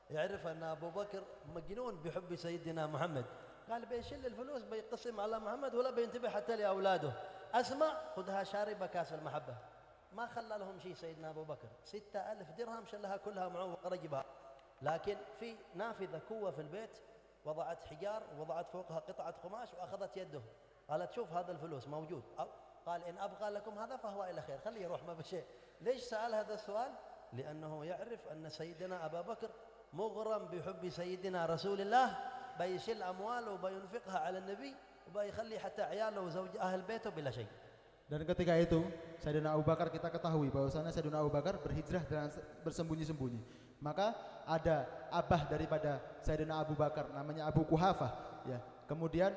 [SPEAKER 1] يعرف أن أبو بكر مجنون بحب سيدنا محمد. قال بيشيل الفلوس بيقسم على محمد ولا بينتبه حتى لأولاده. أسماء خذها شاربة كاس المحبة. ما خلى لهم شيء سيدنا أبو بكر. 6,000 درهم شلها كلها معه ورجبها. لكن في نافذة قوة في البيت وضعت حجار ووضعت فوقها قطعة قماش وأخذت يده. قالت شوف هذا الفلوس موجود. قال إن أبقى لكم هذا فهو إلى خير، خليه يروح ما بشيء. ليش سأل هذا السؤال؟ لأنه يعرف أن سيدنا أبا بكر مغرم بحب سيدنا رسول الله، بيشيل أمواله وبينفقها على النبي وبيخلي حتى عياله وزوج أهل بيته بلا شيء.
[SPEAKER 2] Dan ketika itu Sayyidina Abu Bakar, kita ketahui bahwasanya Sayyidina Abu Bakar berhijrah dengan bersembunyi-sembunyi. Maka ada abah daripada Sayyidina Abu Bakar namanya Abu Quhafah, ya. Kemudian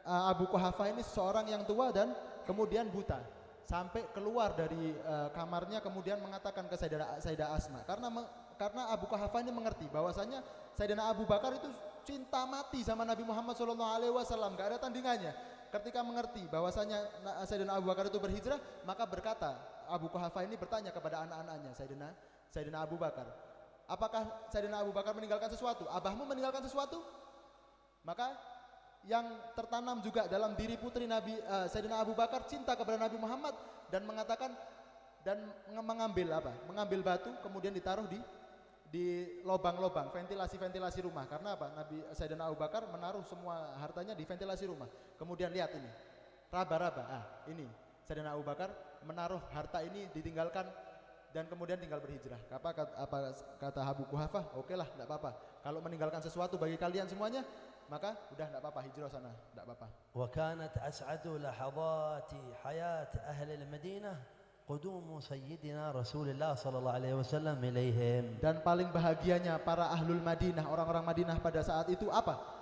[SPEAKER 2] Abu Quhafah ini seorang yang tua dan kemudian buta. Sampai keluar dari kamarnya kemudian mengatakan ke Sayyidah Asma, karena Abu Quhafah ini mengerti bahwasanya Sayyidina Abu Bakar itu cinta mati sama Nabi Muhammad SAW, gak ada tandingannya. Ketika mengerti bahwasanya Sayyidina Abu Bakar itu berhijrah, maka berkata Abu Quhafah ini bertanya kepada anak-anaknya Sayyidina Abu Bakar, apakah Sayyidina Abu Bakar meninggalkan sesuatu? Abahmu meninggalkan sesuatu? Maka yang tertanam juga dalam diri putri Nabi Sayyidina Abu Bakar cinta kepada Nabi Muhammad, dan mengatakan dan mengambil batu kemudian ditaruh di lobang-lobang ventilasi rumah. Karena apa? Sayyidina Abu Bakar menaruh semua hartanya di ventilasi rumah. Kemudian lihat ini raba-raba, ini Sayyidina Abu Bakar menaruh harta ini ditinggalkan dan kemudian tinggal berhijrah. Apa kata Abu Quhafah? Okelah, enggak apa-apa. Kalau meninggalkan sesuatu bagi kalian semuanya, maka udah enggak apa-apa, hijrah sana, enggak apa-apa.
[SPEAKER 1] وكانت أسعد لحظات حياة أهل المدينة قدوم سيدنا رسول الله صلى الله عليه وسلم إليهم.
[SPEAKER 2] Dan paling bahagianya para ahlul Madinah, orang-orang Madinah pada saat itu apa?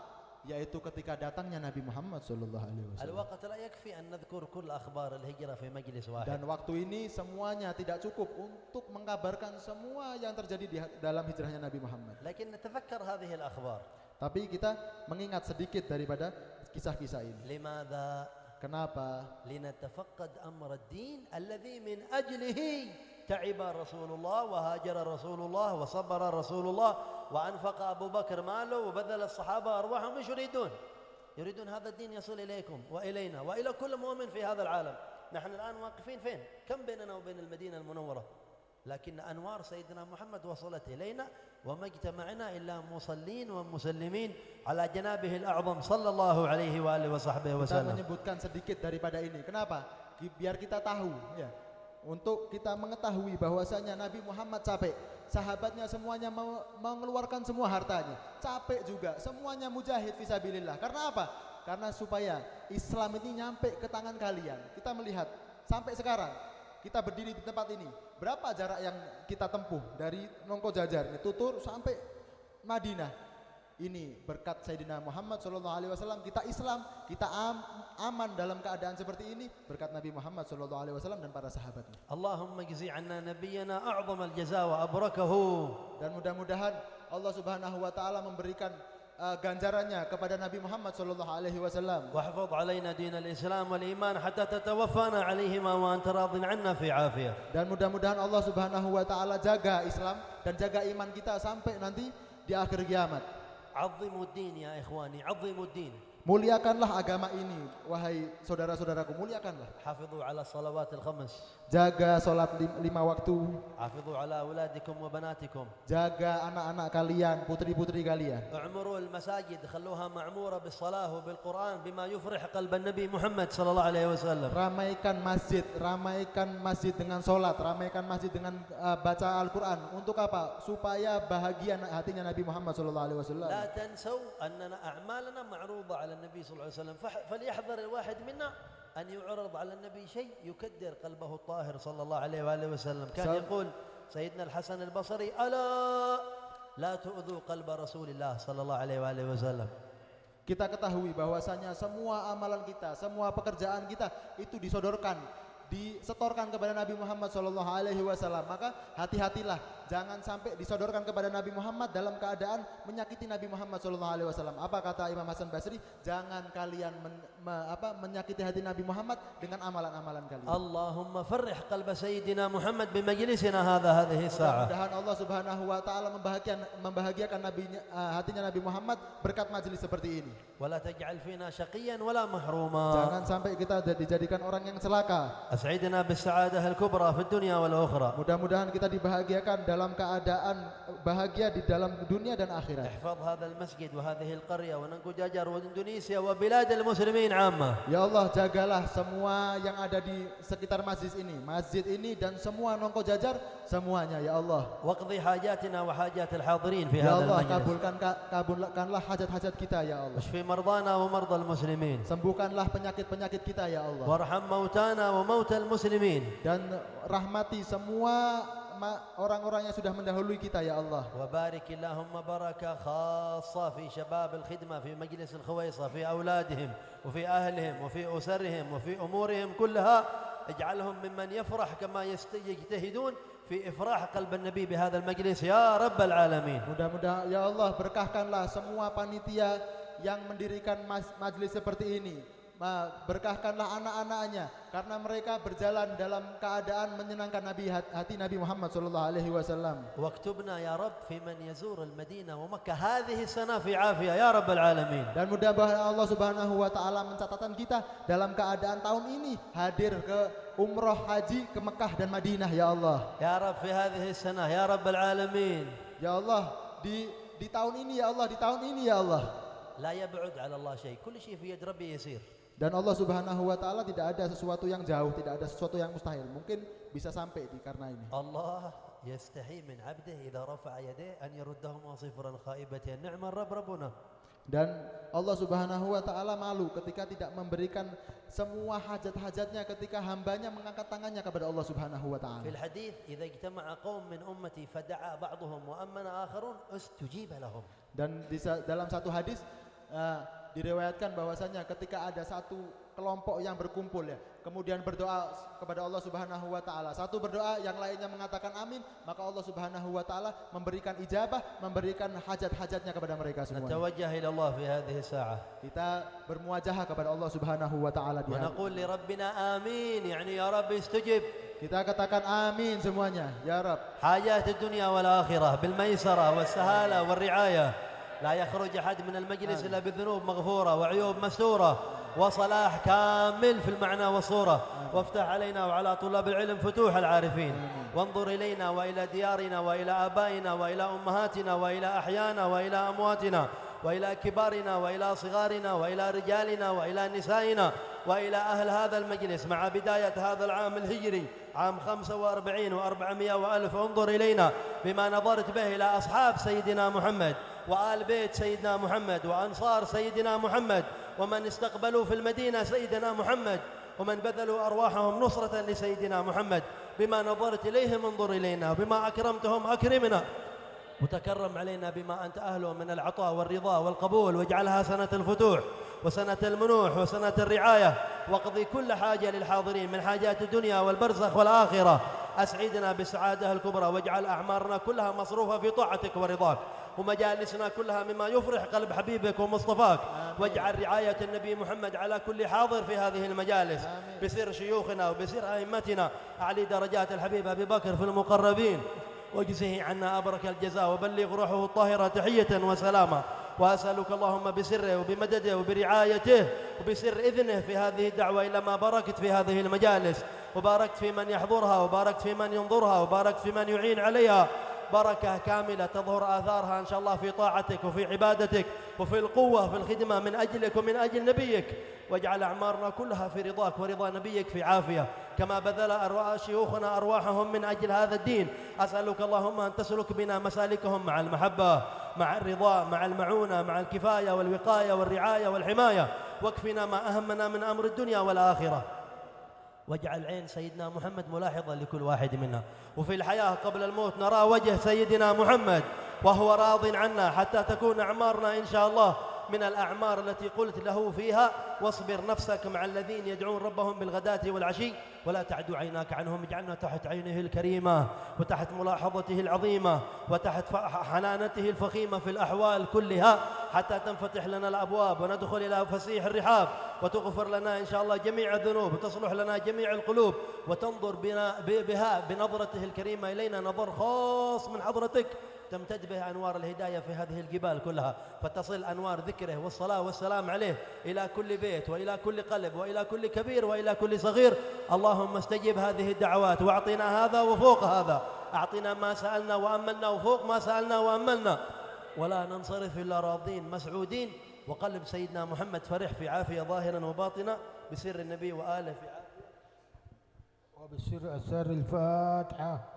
[SPEAKER 2] Yaitu ketika datangnya Nabi Muhammad sallallahu alaihi wasallam.
[SPEAKER 1] الوقت لا يكفي أن نذكر كل أخبار الهجرة في مجلس واحد.
[SPEAKER 2] Dan waktu ini semuanya tidak cukup untuk mengkabarkan semua yang terjadi di dalam hijrahnya Nabi Muhammad.
[SPEAKER 1] لكن نتذكر هذه الأخبار.
[SPEAKER 2] Tapi kita mengingat sedikit daripada kisah-kisah ini.
[SPEAKER 1] لماذا؟
[SPEAKER 2] Kenapa?
[SPEAKER 1] لنتفقد أمر الدين الذي من أجله تعب رسول الله وهاجر رسول الله وصبر رسول الله وأنفق أبو بكر ماله وبذل الصحابة أرواحهم. ايش يريدون هذا الدين يصل إليكم وإلينا وإلى كل مؤمن في هذا العالم. نحن الآن واقفين فين؟ كم بيننا وبين المدينة المنورة؟ لكن أنوار سيدنا محمد وصلت إلينا وما اجتمعنا إلا مصلين ومسلمين على جنابه الأعظم صلى الله عليه وآله وصحبه
[SPEAKER 2] Kita
[SPEAKER 1] وسلم.
[SPEAKER 2] menyebutkan sedikit daripada ini. Kenapa? Biar kita tahu, ya. Untuk kita mengetahui bahwasanya Nabi Muhammad capek, sahabatnya semuanya mengeluarkan semua hartanya, capek juga, semuanya mujahid fisabilillah. Karena apa? Karena supaya Islam ini nyampe ke tangan kalian. Kita melihat sampai sekarang kita berdiri di tempat ini, berapa jarak yang kita tempuh dari Nongko Jajar, Tutur sampai Madinah. Ini berkat Sayyidina Muhammad SAW kita Islam, kita aman dalam keadaan seperti ini berkat Nabi Muhammad SAW dan para sahabatnya.
[SPEAKER 1] اللهم اجزي عنا نبينا أعظم الجزاء وأبركه.
[SPEAKER 2] Dan mudah-mudahan Allah Subhanahu wa taala memberikan ganjarannya kepada Nabi Muhammad SAW.
[SPEAKER 1] واحفظ علينا دين الإسلام والإيمان حتى تتوفانا عليهما وأنت راض عنا في عافية.
[SPEAKER 2] Dan mudah-mudahan Allah Subhanahu wa taala jaga Islam dan jaga iman kita sampai nanti di akhir kiamat.
[SPEAKER 1] عظموا الدين يا إخواني، عظموا الدين.
[SPEAKER 2] Muliakanlah agama ini, wahai saudara-saudaraku, muliakanlah.
[SPEAKER 1] حافظوا على الصلوات الخمس.
[SPEAKER 2] Jaga sholat 5 waktu.
[SPEAKER 1] حافظوا على أولادكم وبناتكم.
[SPEAKER 2] Jaga anak-anak kalian, putri-putri kalian.
[SPEAKER 1] اعمروا المساجد خلوها معمورة بالصلاة وبالقرآن بما يفرح قلب النبي محمد صلى الله عليه وسلم.
[SPEAKER 2] Ramaikan masjid dengan sholat, ramaikan masjid dengan baca Al-Quran. Untuk apa? Supaya bahagia hatinya Nabi Muhammad SAW.
[SPEAKER 1] لا تنسوا أننا أعمالنا معروضة على النبي صلى الله عليه وسلم فليحذر الواحد منا أن يعرض على النبي شيء يكدر قلبه الطاهر صلى الله عليه وآله وسلم. كان يقول سيدنا الحسن البصري ألا لا تؤذوا قلب رسول الله صلى الله عليه وآله وسلم.
[SPEAKER 2] Kita ketahui bahwasanya semua amalan kita, semua pekerjaan kita itu disetorkan kepada Nabi Muhammad SAW. Maka hati-hatilah, jangan sampai disodorkan kepada Nabi Muhammad dalam keadaan menyakiti Nabi Muhammad SAW. Apa kata Imam Hasan Basri? Jangan kalian menyakiti hati Nabi Muhammad dengan amalan-amalan kalian.
[SPEAKER 1] Allahumma farrih qalba sayyidina Muhammad bimajlisina hadhihi as-sa'ah.
[SPEAKER 2] Mudah-mudahan Allah Subhanahu wa taala membahagiakan hatinya Nabi Muhammad berkat majelis seperti ini.
[SPEAKER 1] Wala taj'al fina syaqiyyan wala mahruma.
[SPEAKER 2] Jangan sampai kita dijadikan orang yang celaka.
[SPEAKER 1] As'idna bis-sa'adah al-kubra fid dunya wal ukhra.
[SPEAKER 2] Mudah-mudahan kita dibahagiakan dalam keadaan bahagia di dalam dunia dan akhirat.
[SPEAKER 1] Ihfaz hadzal masjid wa hadhihi al-qaryah wa Nangku Jajar wa Indonesia wa bilad al-muslimin 'amma.
[SPEAKER 2] Ya Allah, jagalah semua yang ada di sekitar masjid ini dan semua Nangku Jajar semuanya ya Allah.
[SPEAKER 1] Waqdi hajatina wa hajat al-hadirin fi
[SPEAKER 2] ya
[SPEAKER 1] hadzal
[SPEAKER 2] Allah,
[SPEAKER 1] majlis.
[SPEAKER 2] kabulkanlah hajat-hajat kita ya Allah.
[SPEAKER 1] Washfi mardana wa mardal muslimin.
[SPEAKER 2] Sembuhkanlah penyakit-penyakit kita ya Allah.
[SPEAKER 1] Warham mautana wa mautal muslimin.
[SPEAKER 2] Dan rahmati semua orang-orang yang sudah mendahului kita ya Allah.
[SPEAKER 1] Wa barik Allahumma baraka khassa fi shabab al-khidmah fi majlis al-khuwaisa fi auladihim wa fi ahlihim wa fi usarihim wa fi umurihim kullaha. اجعلهم ممن يفرح كما يجتهدون في إفراح قلب النبي بهذا المجلس يا رب العالمين.
[SPEAKER 2] Mudah-mudahan ya Allah, berkahkanlah semua panitia yang mendirikan majlis seperti ini. Berkahkanlah anak-anaknya karena mereka berjalan dalam keadaan menyenangkan hati Nabi Muhammad sallallahu alaihi wasallam.
[SPEAKER 1] واكتبنا يا رب في من يزور المدينة ومكة هذه السنة في عافية يا رب العالمين.
[SPEAKER 2] Dan mudah-mudahan Allah Subhanahu wa taala mencatatkan kita dalam keadaan tahun ini hadir ke umrah haji ke Mekah dan Madinah ya Allah.
[SPEAKER 1] يا رب في هذه السنة يا رب العالمين.
[SPEAKER 2] Ya Allah, di tahun ini ya Allah, di tahun ini ya Allah.
[SPEAKER 1] لا يبعد على الله شيء كل شيء في يد ربي يسير.
[SPEAKER 2] Dan Allah Subhanahu wa taala tidak ada sesuatu yang jauh, tidak ada sesuatu yang mustahil. Mungkin bisa sampai karena ini.
[SPEAKER 1] Allah yastahi min 'abdihi idza rafa'a yadayhi an yaruddahuma sifran khaibatan ni'mal rabb rabbuna. Dan Allah Subhanahu wa taala malu ketika tidak memberikan semua hajat-hajatnya ketika hambanya mengangkat tangannya kepada Allah Subhanahu wa taala. Fil hadits idza ijtama'a qaum min ummati fada'a ba'dhum wa amana akharun ustujiba lahum. Dan dalam satu hadis diriwayatkan bahwasanya ketika ada satu kelompok yang berkumpul ya, kemudian berdoa kepada Allah Subhanahu wa taala. Satu berdoa, yang lainnya mengatakan amin, maka Allah Subhanahu wa taala memberikan ijabah, memberikan hajat-hajatnya kepada mereka semua. Natawajjah ila Allah fi hadhihi sa'ah. Kita bermuajahah kepada Allah Subhanahu wa taala di hari. Wa naqul li rabbina amin, yani ya Rabbi istujib. Kita katakan amin semuanya, ya Rabb. Hajat dunya wal akhirah bil maisara was sahala wal riayah. لا يخرج أحد من المجلس إلا بذنوب مغفورة وعيوب مستورة وصلاح كامل في المعنى والصورة. وافتح علينا وعلى طلاب العلم فتوح العارفين. وانظر إلينا وإلى ديارنا وإلى آبائنا وإلى أمهاتنا وإلى أحيانا وإلى أمواتنا وإلى كبارنا وإلى صغارنا وإلى رجالنا وإلى نسائنا وإلى أهل هذا المجلس مع بداية هذا العام الهجري عام 45 و400 وألف. انظر إلينا بما نظرت به إلى أصحاب سيدنا محمد وآل بيت سيدنا محمد وأنصار سيدنا محمد ومن استقبلوا في المدينة سيدنا محمد ومن بذلوا أرواحهم نصرة لسيدنا محمد. بما نظرت إليهم انظر إلينا وبما أكرمتهم أكرمنا وتكرم علينا بما أنت أهله من العطاء والرضا والقبول. واجعلها سنة الفتوح وسنة المنوح وسنة الرعاية. واقضي كل حاجة للحاضرين من حاجات الدنيا والبرزخ والآخرة. أسعدنا بالسعادة الكبرى واجعل أعمارنا كلها مصروفة في طاعتك ورضاك ومجالسنا كلها مما يفرح قلب حبيبك ومصطفاك. واجعل رعاية النبي محمد على كل حاضر في هذه المجالس بسر شيوخنا وبسر أئمتنا. أعلي درجات الحبيب أبي بكر في المقربين واجزه عنا أبرك الجزاء وبلغ روحه الطاهرة تحية وسلاما وأسألك اللهم بسره وبمدده وبرعايته وبسر إذنه في هذه الدعوة إلى ما باركت في هذه المجالس، وباركت في من يحضرها، وباركت في من ينظرها، وباركت في من يعين عليها بركة كاملة تظهر آثارها إن شاء الله في طاعتك وفي عبادتك وفي القوة في الخدمة من أجلك ومن أجل نبيك، واجعل أعمارنا كلها في رضاك ورضا نبيك في عافية، كما بذل شيوخنا أرواحهم من أجل هذا الدين. أسألك اللهم أن تسلك بنا مسالكهم مع المحبة، مع الرضا، مع المعونة، مع الكفاية والوقاية والرعاية والحماية، واكفنا ما أهمنا من أمر الدنيا والآخرة، واجعل عين سيدنا محمد ملاحظة لكل واحد منا، وفي الحياة قبل الموت نرى وجه سيدنا محمد وهو راض عنا، حتى تكون أعمارنا إن شاء الله من الأعمار التي قلت له فيها: واصبر نفسك مع الذين يدعون ربهم بالغداة والعشي ولا تعد عيناك عنهم. اجعلنا تحت عينه الكريمة وتحت ملاحظته العظيمة وتحت حنانته الفخيمة في الأحوال كلها، حتى تنفتح لنا الأبواب وندخل إلى فسيح الرحاب، وتغفر لنا إن شاء الله جميع الذنوب، وتصلح لنا جميع القلوب، وتنظر بها بنظرته الكريمة إلينا نظر خاص من حضرتك تمتد به أنوار الهداية في هذه الجبال كلها، فتصل أنوار ذكره والصلاة والسلام عليه إلى كل بيت وإلى كل قلب وإلى كل كبير وإلى كل صغير. اللهم استجب هذه الدعوات وأعطنا هذا وفوق هذا، أعطنا ما سألنا وأملنا وفوق ما سألنا وأملنا، ولا ننصرف إلا راضين مسعودين، وقلب سيدنا محمد فرح في عافية ظاهرا وباطنا، بسر النبي وآله في عافية
[SPEAKER 3] وبسر أسرار الفاتحة.